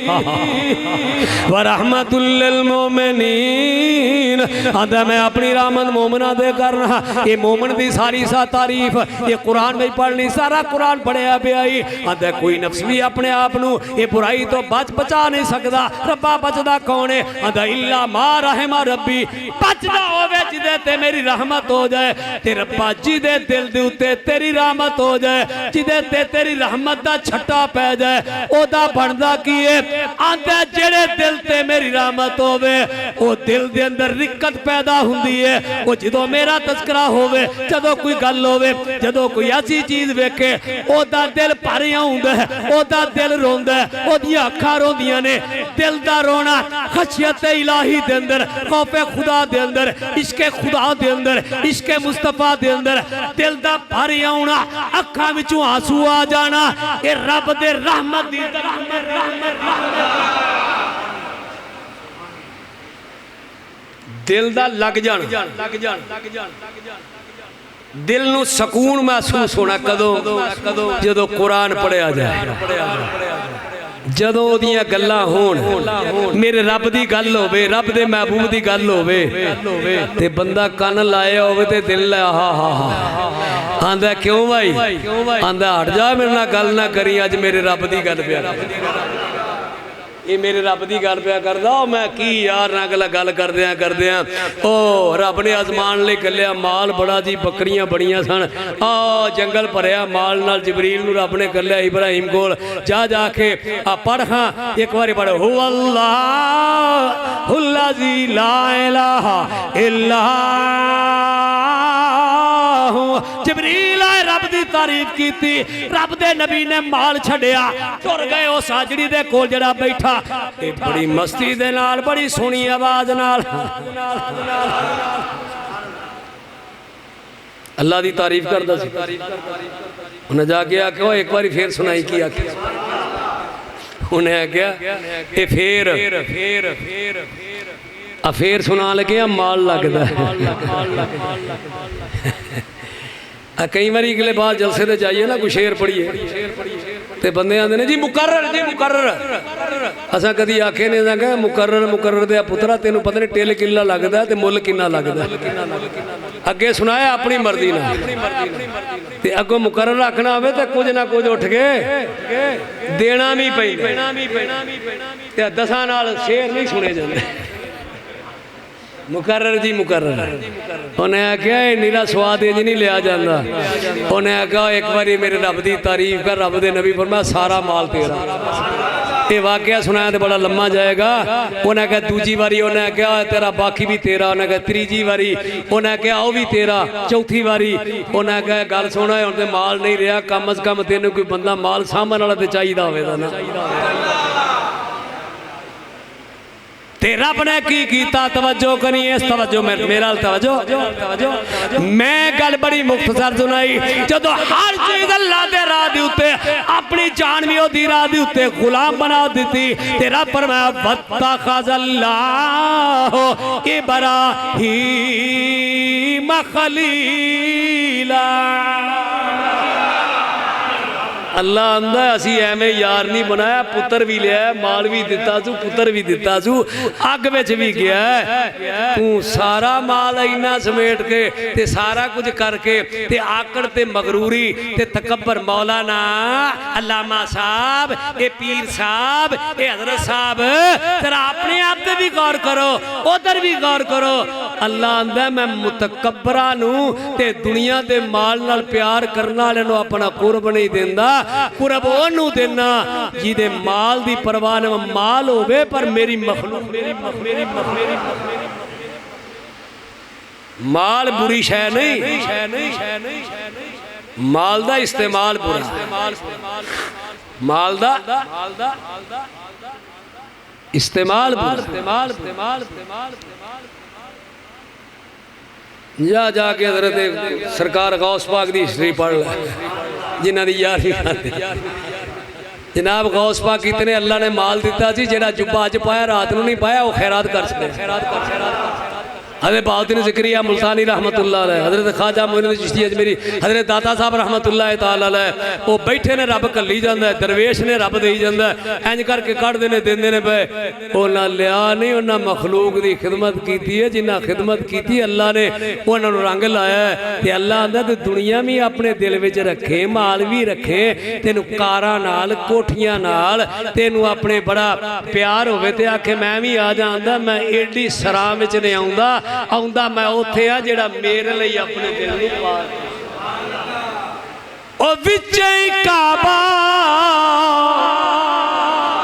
व रहमतुल लिल मोमिनीन आंदा मैं अपनी रहमत मोमिना दे करना। ये मोमिन दी सारी सा तारीफ ये कुरान में पढ़नी, सारा कुरान पढ़िया पिया ही आंदा कोई नफ्स भी अपने आप नू ये बुराई तो बचा नहीं सकता। रब्बा बचदा कौन है? आंदा इल्ला मा रहमा रब्बी, बचदा होवे जिदे ते मेरी रहमत हो जाए। ते रब्बा जिदे दिल दे उत्ते तेरी रहमत हो जाए, जिदे ते तेरी रहमत दा छट्टा पै जाए, ओदा बनदा की है? आंदा जेड़े दिल ते मेरी रहमत होवे ओ दिल दे अंदर रिक्कत पैदा हुंदी है। ओ जदों मेरा तस्करा होवे, जदों कोई गल होवे, जदों कोई ऐसी चीज वेखे ओदा दिल भर आउंदा है, ओदा दिल रोंदा है, ओदियां अखां रोंदियां ने। दिल दा रोना खशियत इलाही दे अंदर, खौफे खुदा दे अंदर, इश्के खुदा दे अंदर, इश्के मुस्तफा दे अंदर दिल दा भर आउना, अखां विचों आंसू आ जाना, ये रब दे रहमत दी दिल दा लग जान दिल नू सकून महसूस होना कदों जदों कुरान पढ़िया जाए, जदों ओदियां गल्लां होण, मेरे रब दी गल होवे, रब दे महबूब दी गल होवे ते बंदा कन लाया होवे ते दिल हा हा हा आंदा क्यों भाई? आंदा हट जा मेरे नाल गल ना करी, अज मेरे रब दी गल पिया ये मेरे रब की गल पिया करदा। मैं की यार ना गल करदियां ओ रब ने आजमान ले कलिया माल बड़ा जी, बकरियां बड़ियां सन, जंगल भरिया माल नाल। जबरील नूं रब ने कलिया इब्राहिम कोल जाके पढ़, हाँ एक बार पढ़, हु अल्लाहुल्लज़ी ला इलाहा इल्ला जबरील आए रब दी तारीफ की, रब दे नबी ने माल छड़िया, तुर गए उस हाजरी दे कोल जड़ा बैठा, बड़ी मस्ती दे नाल, बड़ी सोहनी आवाज नाल अल्लाह दी तारीफ करदा सी। उन्हें जाके आख्या एक बार फिर सुनाई की आख्या, उन्हें आख्या ये फिर सुना लगे माल लगदा कई बारी अगले बाद जलसे ते जाइए ना कोई शेर पढ़िए ते बंदे आंदे ने जी मुकर्रर असा कदी आखे ने कहा मुकर्रर दे पुत्रा तेनू पता नहीं टिल किला लगदा ते मुल किन्ना लगदा। अगे सुनाया अपनी मर्जी नाल ते अगों मुकर्रर आखना होवे ते कुछ ना कुछ उठ के देना भी पैंदा ते दसां नाल शेर नहीं सुने जांदे। मुकर्रर जी मुकर्रर उन्हें आख्या नीरा स्वाद इंज नहीं लिया जाता। उन्हें आख्या एक बारी मेरे रब की तारीफ कर, रब दे नबी फरमाया सारा माल तेरा। ये वाकया सुनाया तो बड़ा लम्मा जाएगा। उन्हें आख्या दूजी बारी, उन्हें आख्या तेरा बाकी भी तेरा। उन्हें आख्या तीजी बारी, उन्हें आख्या वो भी तेरा। चौथी बारी उन्हें आख्या गल सुना हुण ते माल नहीं रहा, कम अज कम तेन कोई बंदा माल सामने वाला तो चाहिए होवेगा ना। ते रब ने की कीता, तवज्जो करिए इस तवज्जो मेरा तवज्जो। मैं गल बड़ी मुख्तसर सुनाई, जदों हर चीज अल्लाह दे राह दे उत्ते अपनी जान भी ओदी राह दे उत्ते गुलाम बना दी ते रब फरमाया वत्तखज़ल्लाहु इब्राहीम खलीला। अल्लाह आंदा असी एवें यार नहीं बनाया, पुत्र भी लिया, माल भी दिता सू, पुत्र भी दिता सू, अग विच भी गया। तू सारा माल इन्ना समेट के ते सारा कुछ करके ते आकड़ ते मगरूरी ते तकब्बर मौलाना अल्लामा साहब, ये पीर साहब, ये हजरत साहब, तेरा अपने आप पे भी गौर करो, उधर भी गौर करो। अल्लाह आंदा मैं मुतकब्बरा नू ते दुनिया दे माल नाल प्यार करने वाले नू अपना कुर्ब नहीं देंदा, कुर्ब ओनू देना जिदे माल दी परवाह न माल होवे पर मेरी मखलूक माल बुरी शै नहीं, माल दा इस्तेमाल बुरा, माल दा इस्तेमाल जाके हज़रत सरकार गौस पाक दी हिस्ट्री पढ़ ले, जिन्हां दी यारी जनाब गौस पाक कितने अल्लाह ने माल दिता सी, जेड़ा जुब्बा अज पाया रात नूं नहीं पाया वो खैरात कर सके। हज़रत बहाउद्दीन ज़करिया मुल्तानी रहमतुल्लाह अलैह, हज़रत ख्वाजा मोइनुद्दीन चिश्ती अजमेरी, हज़रत दाता साहब रहमतुल्लाह तआला अलैह, वो बैठे ने रब घल्ली जाता है, दरवेश ने रब दे जाता है, इंज करके कढ़ते ने देंदे ने पे। उन्हें लिया नहीं, उन्हें मखलूक की खिदमत की है, जिन्हें खिदमत की अल्लाह ने उन्होंने रंग लाया है। अल्लाह आंदा ते दुनिया भी अपने दिल विच रखे, माल भी रखे, तेनू कारां नाल कोठियां नाल तेनू अपने बड़ा प्यार होवे ते आखे मैं भी आ जांदा, मैं एडी सरां विच नहीं आउंदा, आउंदा मैं उत्थे आ जेड़ा मेरे लिए अपने दिल नूं पार ओ विच ही काबा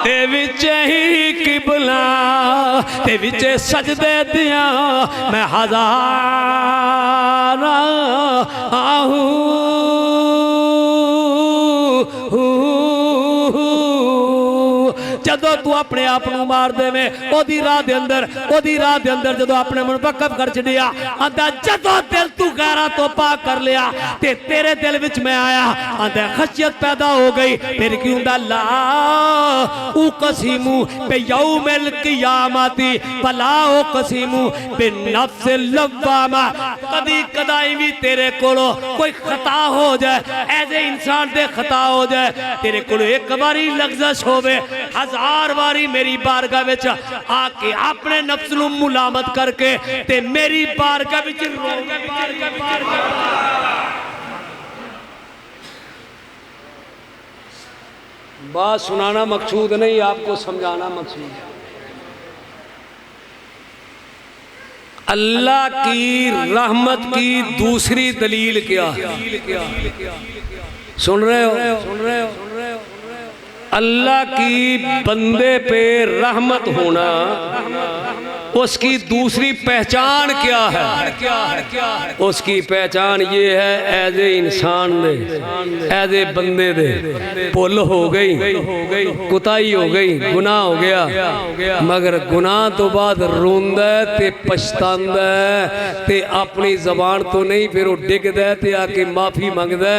ते विच ही किबला ते विच सजदे दियां मैं हजार आहू जदों तू अपने आप को मार देवे ओदी राह दे अंदर जदों अपने मन वक़्फ़ कर छड़िया आंदा जदों दिल तू गैरां तो पाक कर लिया ते तेरे दिल विच मैं आया आंदा खशियत पैदा हो गई। फिर की हुंदा ला उ कसीमू बे यौमिल क़ियामती भला ओ कसीमू बे नफ्स लव्वामा। कदी कदाई भी तेरे कोलों कोई खता हो जाए, ऐसे इंसान दे खता हो जाए, तेरे कोलों एक बारी लग़्ज़श होवे, हजार बारी मेरी बारगाह विच आके अपने नफ्स नूं मुलामत करके ते मेरी बारगाह विच बात सुनाना मकसूद नहीं, आपको समझाना मकसूद है। अल्लाह की रहमत की दूसरी दलील क्या है? सुन रहे हो? अल्लाह की बंदे पे रहमत होना उसकी दूसरी पहचान क्या है? उसकी पहचान ये है एज ए इंसान दे, एज ए बंदे दे भुल हो गई, कुताई हो गई, गुनाह हो गया, मगर गुनाह तो बाद रोंदा ते पछतांदा ते अपनी जबान तो नहीं, फिर वो डिगदा ते आके माफ़ी मंगदा,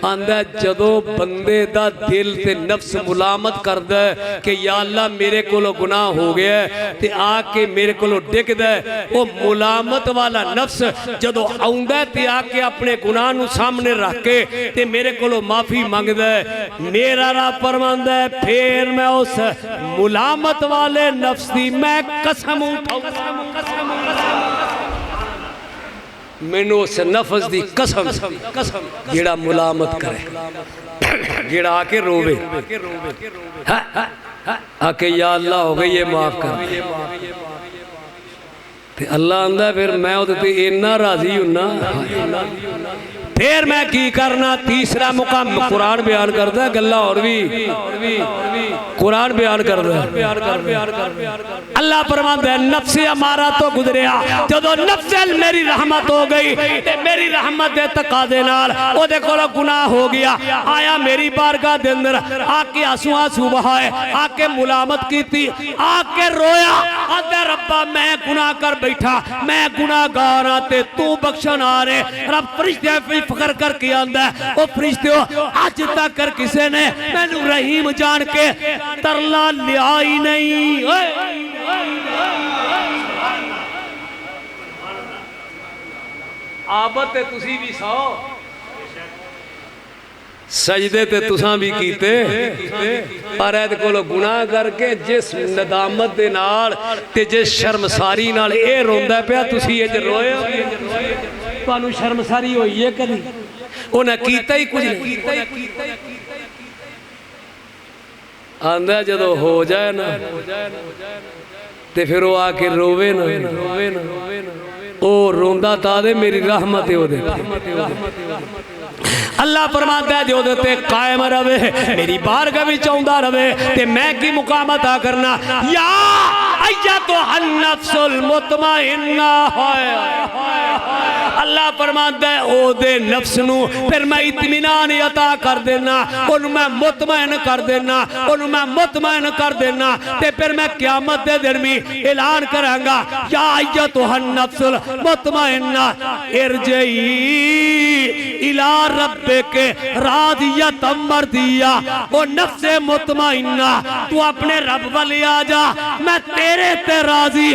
आंदा जदों बंदे दा दिल ते नफ्स मुलामत करदा कि या अल्लाह मेरे कोलों गुनाह हो गया ते आके मेरे कोलों डिगदा, वो मुलामत वाला नफ्स जदों आउंदा ते आके अपने गुनाह नूं सामने रख के ते मेरे कोलों माफ़ी मंगदा, मेरा रब फरमांदा है फिर मैं उस मुलामत वाले नफ्स दी मैं कसम मैनू उस नफ्स दी कसम जेड़ा मुलामत करे, जेड़ा आके रोवे आके या अल्लाह हो गई ये माफ कर, ते अल्लाह आंदा फिर मैं उहदे ते इन्ना राजी हुन्ना, फिर मैं की करना। तीसरा मुकाम कुरान बयान करता है, गल्ला और भी कुरान बयान करता है। अल्लाह फरमांदा है नफ्से हमारा तो गुजरिया, जदों नफ्से मेरी रहमत हो गई ते मेरी रहमत दे तकाजे नाल ओदे कोलों गुनाह हो गया, आया मेरी बारगाह दे अंदर आके आंसू बहाए, आके मुलामत कीती, आके रोया, आंदा रब्बा मैं गुनाह कर बैठा, मैं गुनाहगार हां ते तू बख्शण आ रे। रब फरिश्ते फकर करके आंदा ओ फरिश्तियों अज तक किसी ने मैनू रहीम जान के तरला लिया ही नहीं। आबत ते तुसी भी सौ सजदे ते तुसां भी कीते, पर ऐद कोलों गुनाह करके जिस नदामत दे नाल ते जिस शर्मसारी नाल ए रोंदा पिया, तुसी अज रोए हो, तुहानू शर्मसारी होई है कदी? उन्हें कीता ही कुछ नहीं। आंदा जदों हो जाए ना ते फिर वो आके रोवे ना, ओ रोंदा तादे मेरी रहमत है ओदे। अल्लाह फरमाता है जो ते कायम रवे, मेरी बारगाह विच आउंदा रवे ते मैं की मुकाम अता करना। या अय्यतुहन नफ्सुल मुतमइन्ना, अल्लाह फरमांदा है ओदे नफ्स नू फिर मैं इत्मीनान अता कर देना, ओनू मैं मुतमैन कर देना, ओनू मैं मुतमैन कर देना। ते फिर मैं क़यामत दे दिन भी ऐलान करांगा या अय्युहन नफ्सुल मुतमइन्ना इरजई इला रब्बिके रादियतम मर्दिया। ओ नफ्से मुतमइन्ना तू अपने रब वाले आ जा, मैं तेरे ते राजी।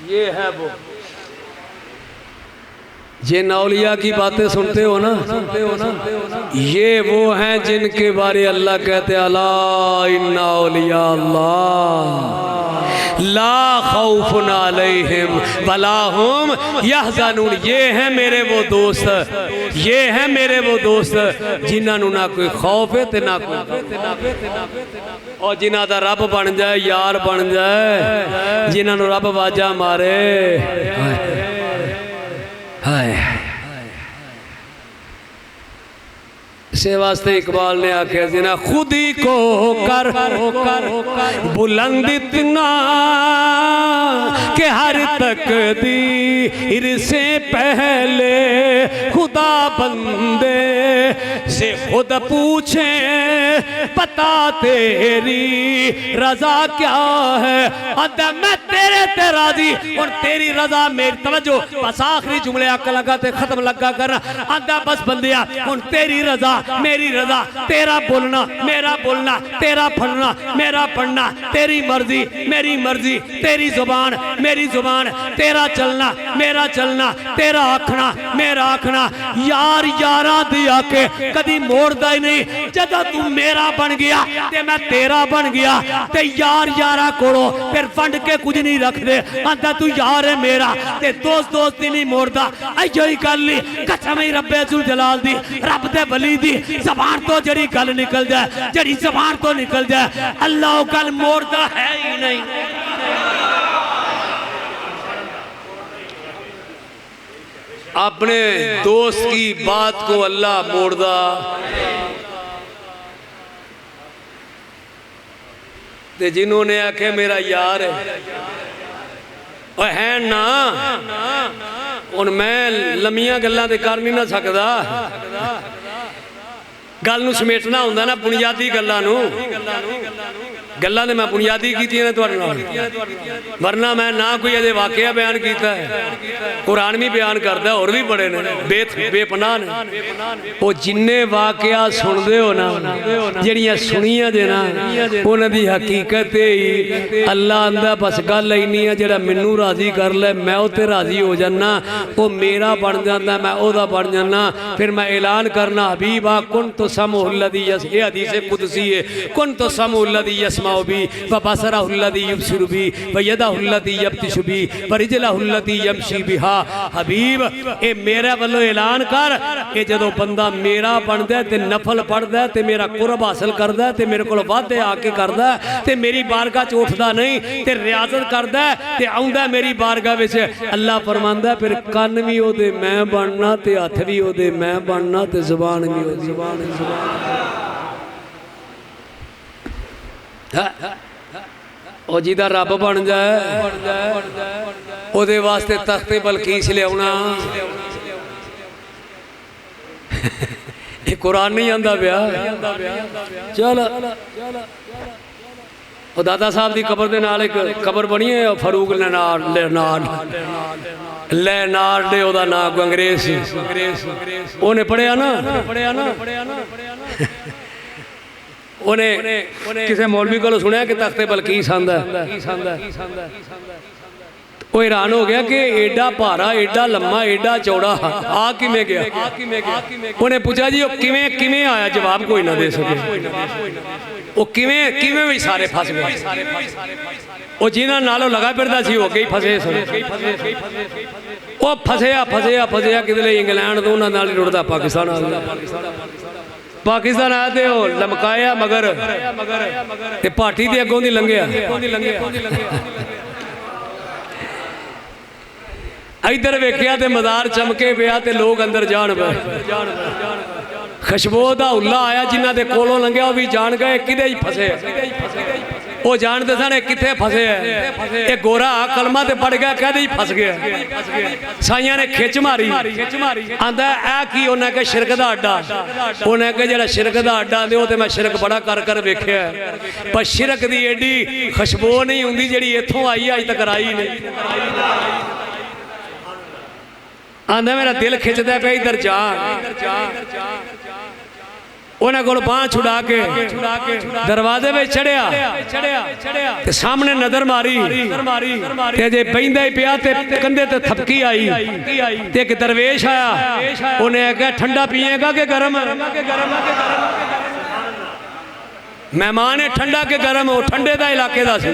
ये है वो, ये नौलिया की बातें सुनते हो ना, ये वो हैं जिनके बारे अल्लाह कहते अला इन्ना औलिया अल्लाह ला खौफुन अलैहिम वला हुम यहज़नून। ये हैं मेरे वो दोस्त, ये हैं मेरे वो दोस्त जिन्होंने ना कोई खौफ है ते ना कोई, और जिन्हों का रब बन जाए, यार बन जाए, जिन्होंने रब वाजा मारे। हाय इसे वास्ते इकबाल ने आख्या जिना खुद ही को कर बुलंद इतना कि हर तकदीर से पहले खुदा बंदे से खुद पूछे पता तेरी रजा क्या है। अदा मैं तेरे ते राजी और तेरी रजा मेरी। तवज्जो बस आखिरी जुमले आका लगा ते खत्म लगा करना। अदा बस बंदिया और तेरी रजा मेरी रजा, तेरा बोलना मेरा बोलना, तेरा पढ़ना मेरा पढ़ना, तेरी मर्जी मेरी मर्जी, तेरी जुबान मेरी जुबान, तेरा चलना मेरा चलना, तेरा आखना मेरा आखना। यार यारा दी आके कदी मोड़दा ही नहीं। जदा तू मेरा बन गया ते मैं तेरा बन गया ते यार यारा कोलो फिर फंड के कुछ नहीं रख दे। आंदा तू यार है मेरा ते दोस्त दोस्ती नहीं मोड़दा। अयो ही गल नहीं कसम ही रब्बे जुल जलाल दी रब दे वली दी जबान तो जड़ी गल निकल जाए, जड़ी जबान तो निकल जाए, अल्लाह गल मोड़दा है ही नहीं। अपने दोस्त की बात को अल्लाह मोड़दा। ते जिन्होंने आखे मेरा यार है ना, हुण मैं लम्मियां गल्लां ते कर नहीं ना सकदा। गल नूं समेटना हुंदा ना बुनियादी गल्लां नूं। गल्लां ते मैं बुनियादी कीतियां ने तुहाडे नाल, वरना मैं ना कोई अजे वाकया बयान कीता है। कुरान भी बयान करदा, और भी बड़े ने बेपनाह ने। वो जिन्ने वाकया सुनदे हो ना, जिहड़ियां सुनियां जे ना, उन्हां दी हकीकत ही अल्लाह आंदा बस गल इन्नी है जेड़ा मैनू राजी कर ले मैं उते राजी हो जाना। वो मेरा बन जाता, मैं ओदा बन जाना। फिर मैं ऐलान करना हबीबा कुन तो समउल्लदी यस, ये हदीस कुदसी है। कुन तो समउल्लदी यस्मा भी व बसरहुल्लदी युबसिरु भी व यदहुल्लदी यब्तिशु भी व रिजलहुल्लदी यमशी बिहा। हबीब ए मेरे वालों ऐलान कर कि जदों बंदा मेरा बनदा ते नफल पढ़दा ते मेरा कुर्ब हासिल करदा ते मेरे कोल वादे आके करदा ते मेरी बारगाह च उठदा नहीं ते रियाजत करदा ते आउंदा मेरी बारगाह विच। अल्लाह फरमांदा फिर कन भी ओदे मैं बनना ते हथ भी ओदे मैं बनना ते जुबान भी ओदी जुबान। ओ जिदा रब बन जाए ओदे वास्ते तख्ते बलकीस लियाउणा। ये कुरान नहीं आंदा पिया। चल ओ दादा साहब की कबर दे नाल एक कबर बनी है फरूक लेनार्ड दे ओदा नाम कोई अंग्रेज सी। ओने पढ़िया ना उन्हें किसी मौलवी को सुनिया कि तख्ते बलकीस आंदा। वो हैरान हो गया कि एडा भारा एडा लम्मा एडा चौड़ा आ किमें गया। उन्हें पूछा जी किमें किमें आया, जवाब कोई ना दे सके। वो किमें किमें भी सारे फस गए। वो जिन्होंने नालों लगा फिरदा सी हो गई फसे। वो फसया फसया फसया किधरे इंग्लैंड तो उन्होंने नाल रुड़दा पाकिस्तान आ गया। पाकिस्तान आया तो लमकाया मगर भाटी के अगों की लंघिया। इधर वेख्या तो मज़ार चमके पिया तो लोग अंदर जान पे। खुशबू का हुला आया जिन्हों के कोलों लंघिया वो भी जान गए कि फसे। वो जानते सन कितने फसे है। ये गोरा कलमा ते पड़ गया, कहते ही फस गया। साइया ने खिच मारी, आंदा ऐ की, उन्हें कहा शिरक दा अड्डा। उन्हें कहा जेड़ा शिरक दा अड्डा दे, ते मैं शिरक बड़ा कर वेख्या, पर शिरक दी एडी खुशबू नहीं हुंदी जेड़ी इत्थों आई अज तक आई नहीं। आंदा मेरा दिल खिंचदा पे इधर जा। उन्हें को बांह छुड़ा के दरवाजे में चढ़िया, ते सामने नजर मारी, ते जे बहिंदा ही पिया ते कंधे ते थपकी आई, ते एक दरवेश आया। उन्हें कहा ठंडा पिएगा कि गरम? मेहमान है ठंडा के गरम, वो ठंडे का इलाके का सी,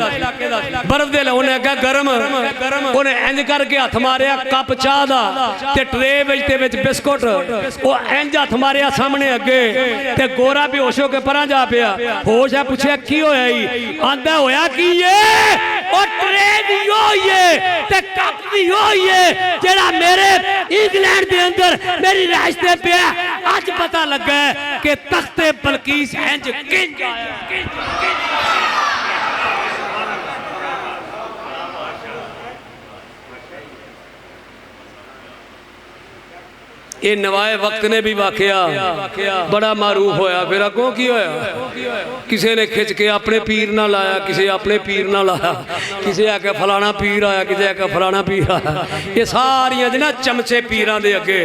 बर्फ दे। उन्हें कहा गरम। उन्हें इंज करके हथ मारिया कप चाह दा, ते ट्रे विच बिस्कुट, वो इंज हथ मारिया सामने अगे, ते गोरा बेहोश होके परा जा पिया। होश है, पूछया की होया ही? आंदा होया की ये ओ ट्रे दी होई है ते कप दी होई है जेड़ा मेरे इंग्लैंड दे अंदर मेरी राज ते पिया। आज पता लगा कि तख्ते बलकीस इंज किंज आया। ये नवाए वक्त ने भी वाकया बड़ा मारूफ होया। फिर अगों की होया? किसी ने खिंच के अपने पीर ना लाया, किसी अपने पीर ना लाया, किसी आके फलाना पीर आया, किसी आके फलाना पीर आया। ये सारियां जना चमचे पीरां दे अगे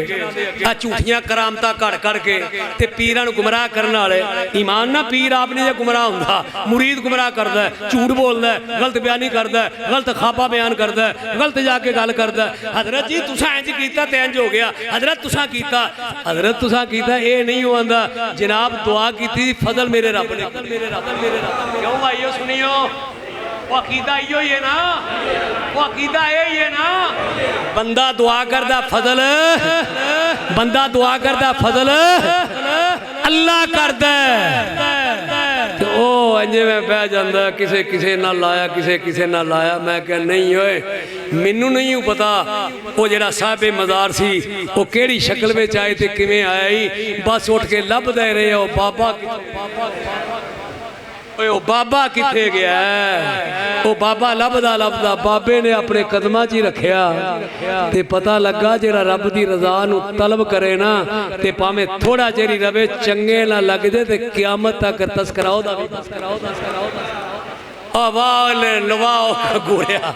आ झूठियां करामतां कड़ के ते पीरां नूं गुमराह करने वाले। ईमान ना पीर आप नहीं गुमराह हुंदा, मुरीद गुमराह करदा है, झूठ बोलदा है, गलत बयानी करदा है, गलत खाबा बयान करदा है, गलत जाके गल करदा है। हजरत जी तुसां इंज कीता ते इंज हो गया, हजरत तुसां कीता, हजरत तुसां कीता, ये नहीं होंदा जनाब। दुआ की थी फजल मेरे रब ने। क्यों भाइयों सुनियो, वो अकीदा इहो ही है ना, वो अकीदा यही है ना। बंदा दुआ करदा फजल, बंदा दुआ करदा फजल अल्लाह करदा। ओ इंजे में बह जांदा, किसे किसे ना लाया, किसे किसे ना लाया। मैं क्या नहीं होए, मैनू नहीं पता वो जेड़ा साहिबे मज़ार सी वो केड़ी शक्ल में आए थे, किवें आया ही। बस उठ के लभ दे रहे हो बाबा, ओ बाबा किथे गया है? वो बाबा लभदा लभदा बाबे ने अपने कदमां च ही रखिया, ते पता लगा जेड़ा रब दी रज़ा नूं तलब करे ना, ते भावें थोड़ा चिर ही रवे, चंगे ना लग जाए ते क़यामत तक तस्करा ओदा भी। वाह गोरिया,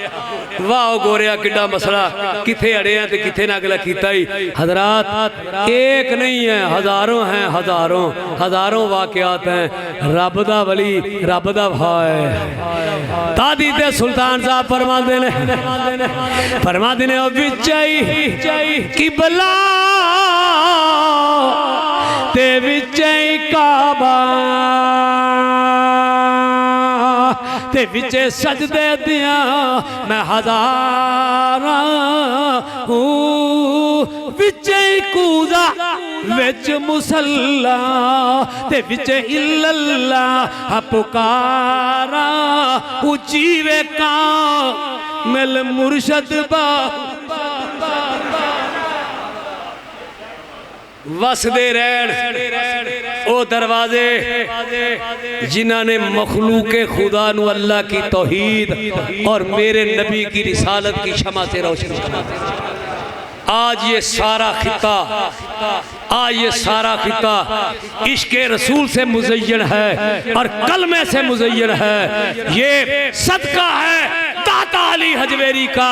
वाह गोरिया, किड्डा मसला, किथे अड़े हैं ते किथे ना अगला कीता ही। हजरात एक नहीं है, हजारों हैं, हजारों हजारों वाकयात हैं। रब दा वली, रब दा भाई तादी ते सुल्तान साहब फरमाते ने विचई किबला ते विचई काबा ते विचे सजदे दिया मैं हजारा हूँ। विचे कूदा विच मुसल्ला ते विचे इल्लल्लाह पुकारा। जीवे का मिल मुर्शद बा वसदे रहन ओ दरवाजे जिन्हों ने मखलूके खुदा नू अल्लाह की तौहीद और मेरे नबी की रिसालत की शमा से रोशन किया। आज ये सारा खिता, आज ये सारा खिता इश्क रसूल से मुज़य्यन है और कलमे से मुज़य्यन है। ये सदका है दाता अली हजवेरी का,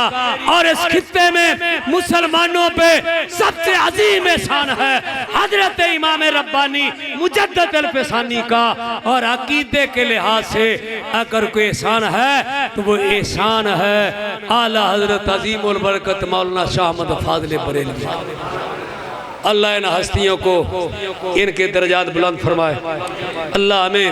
और इस खिते में मुसलमानों पे सबसे अजीम एहसान है हजरत इमाम रब्बानी मुजद्दद अल-फ़सानी का। और अकीदे के लिहाज से अगर कोई एहसान है तो वो एहसान है आला हजरत अजीम उल बरकत मौलाना शाह अहमद फाज़िल बरेलवी। अल्लाह इन हस्तियों को इनके दर्जात बुलंद फरमाए। अल्लाह हमें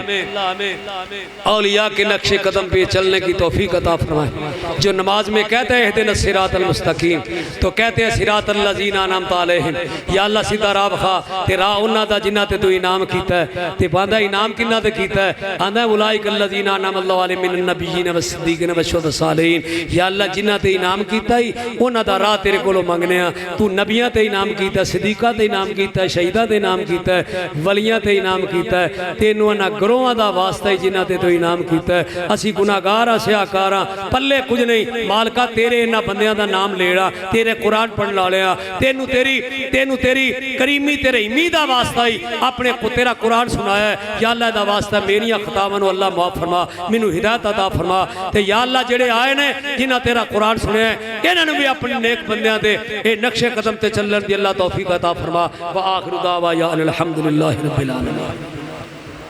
औलिया के नक्शे कदम पे चलने की तौफीक अता फरमाए। जो नमाज में कहते हैं इहदिना सिरातल मुस्तकीम, तो कहते हैं सिरातल लज़ीना अनअमत अलैहिम। या अल्लाह सीधा राह विखा ते राह उन्हां दा जिन्हां ते तू इनाम कीता है। ते बांदा इनाम किन्हां ते कीता है? आंदा उलाइकल लज़ीना अनअमल्लाहु अलैहिम मिनन नबिय्यीन वस्सिद्दीकीन वशुहदा सालिहीन। या अल्लाह जिन्हां ते इनाम कीता ही उन्हां दा राह तेरे कोलों मंगने आ। तू नबियां ते इनाम कीता, सिद्दीक सिद्दीकां ते इनाम कीता है, शहीदां ते इनाम कीता है, वलियां ते इनाम कीता है। तेनू इन्हां गरोहां दा वास्ता ही जिन्हां ते तू इनाम कीता है। असी गुनाहगार हां, सियाकार हां, पल्ले कुछ नहीं। मालका तेरे इन्हां बंदियां दा नाम लेड़ा, तेरे कुरान पढ़न वालिया, तेनू तेरी करीमी तेरे इमी दा वास्ता ही अपने को तेरा कुरान सुनाया है। या अल्लाह दा वास्ता मेरियां खतावां नू अल्लाह माफ फरमा, मैनू हिदायत अता फरमा। ते या अल्लाह जेड़े आए ने जिन्हां तेरा कुरान सुनया इन्हां नू भी अपने नेक बंदियां दे ए नक्शे कदम ते चलण दी अल्लाह तौफीक अता फरमा। व आखिरु दावा या अल्हम्दुलिल्लाहि रब्बिल आलमीन।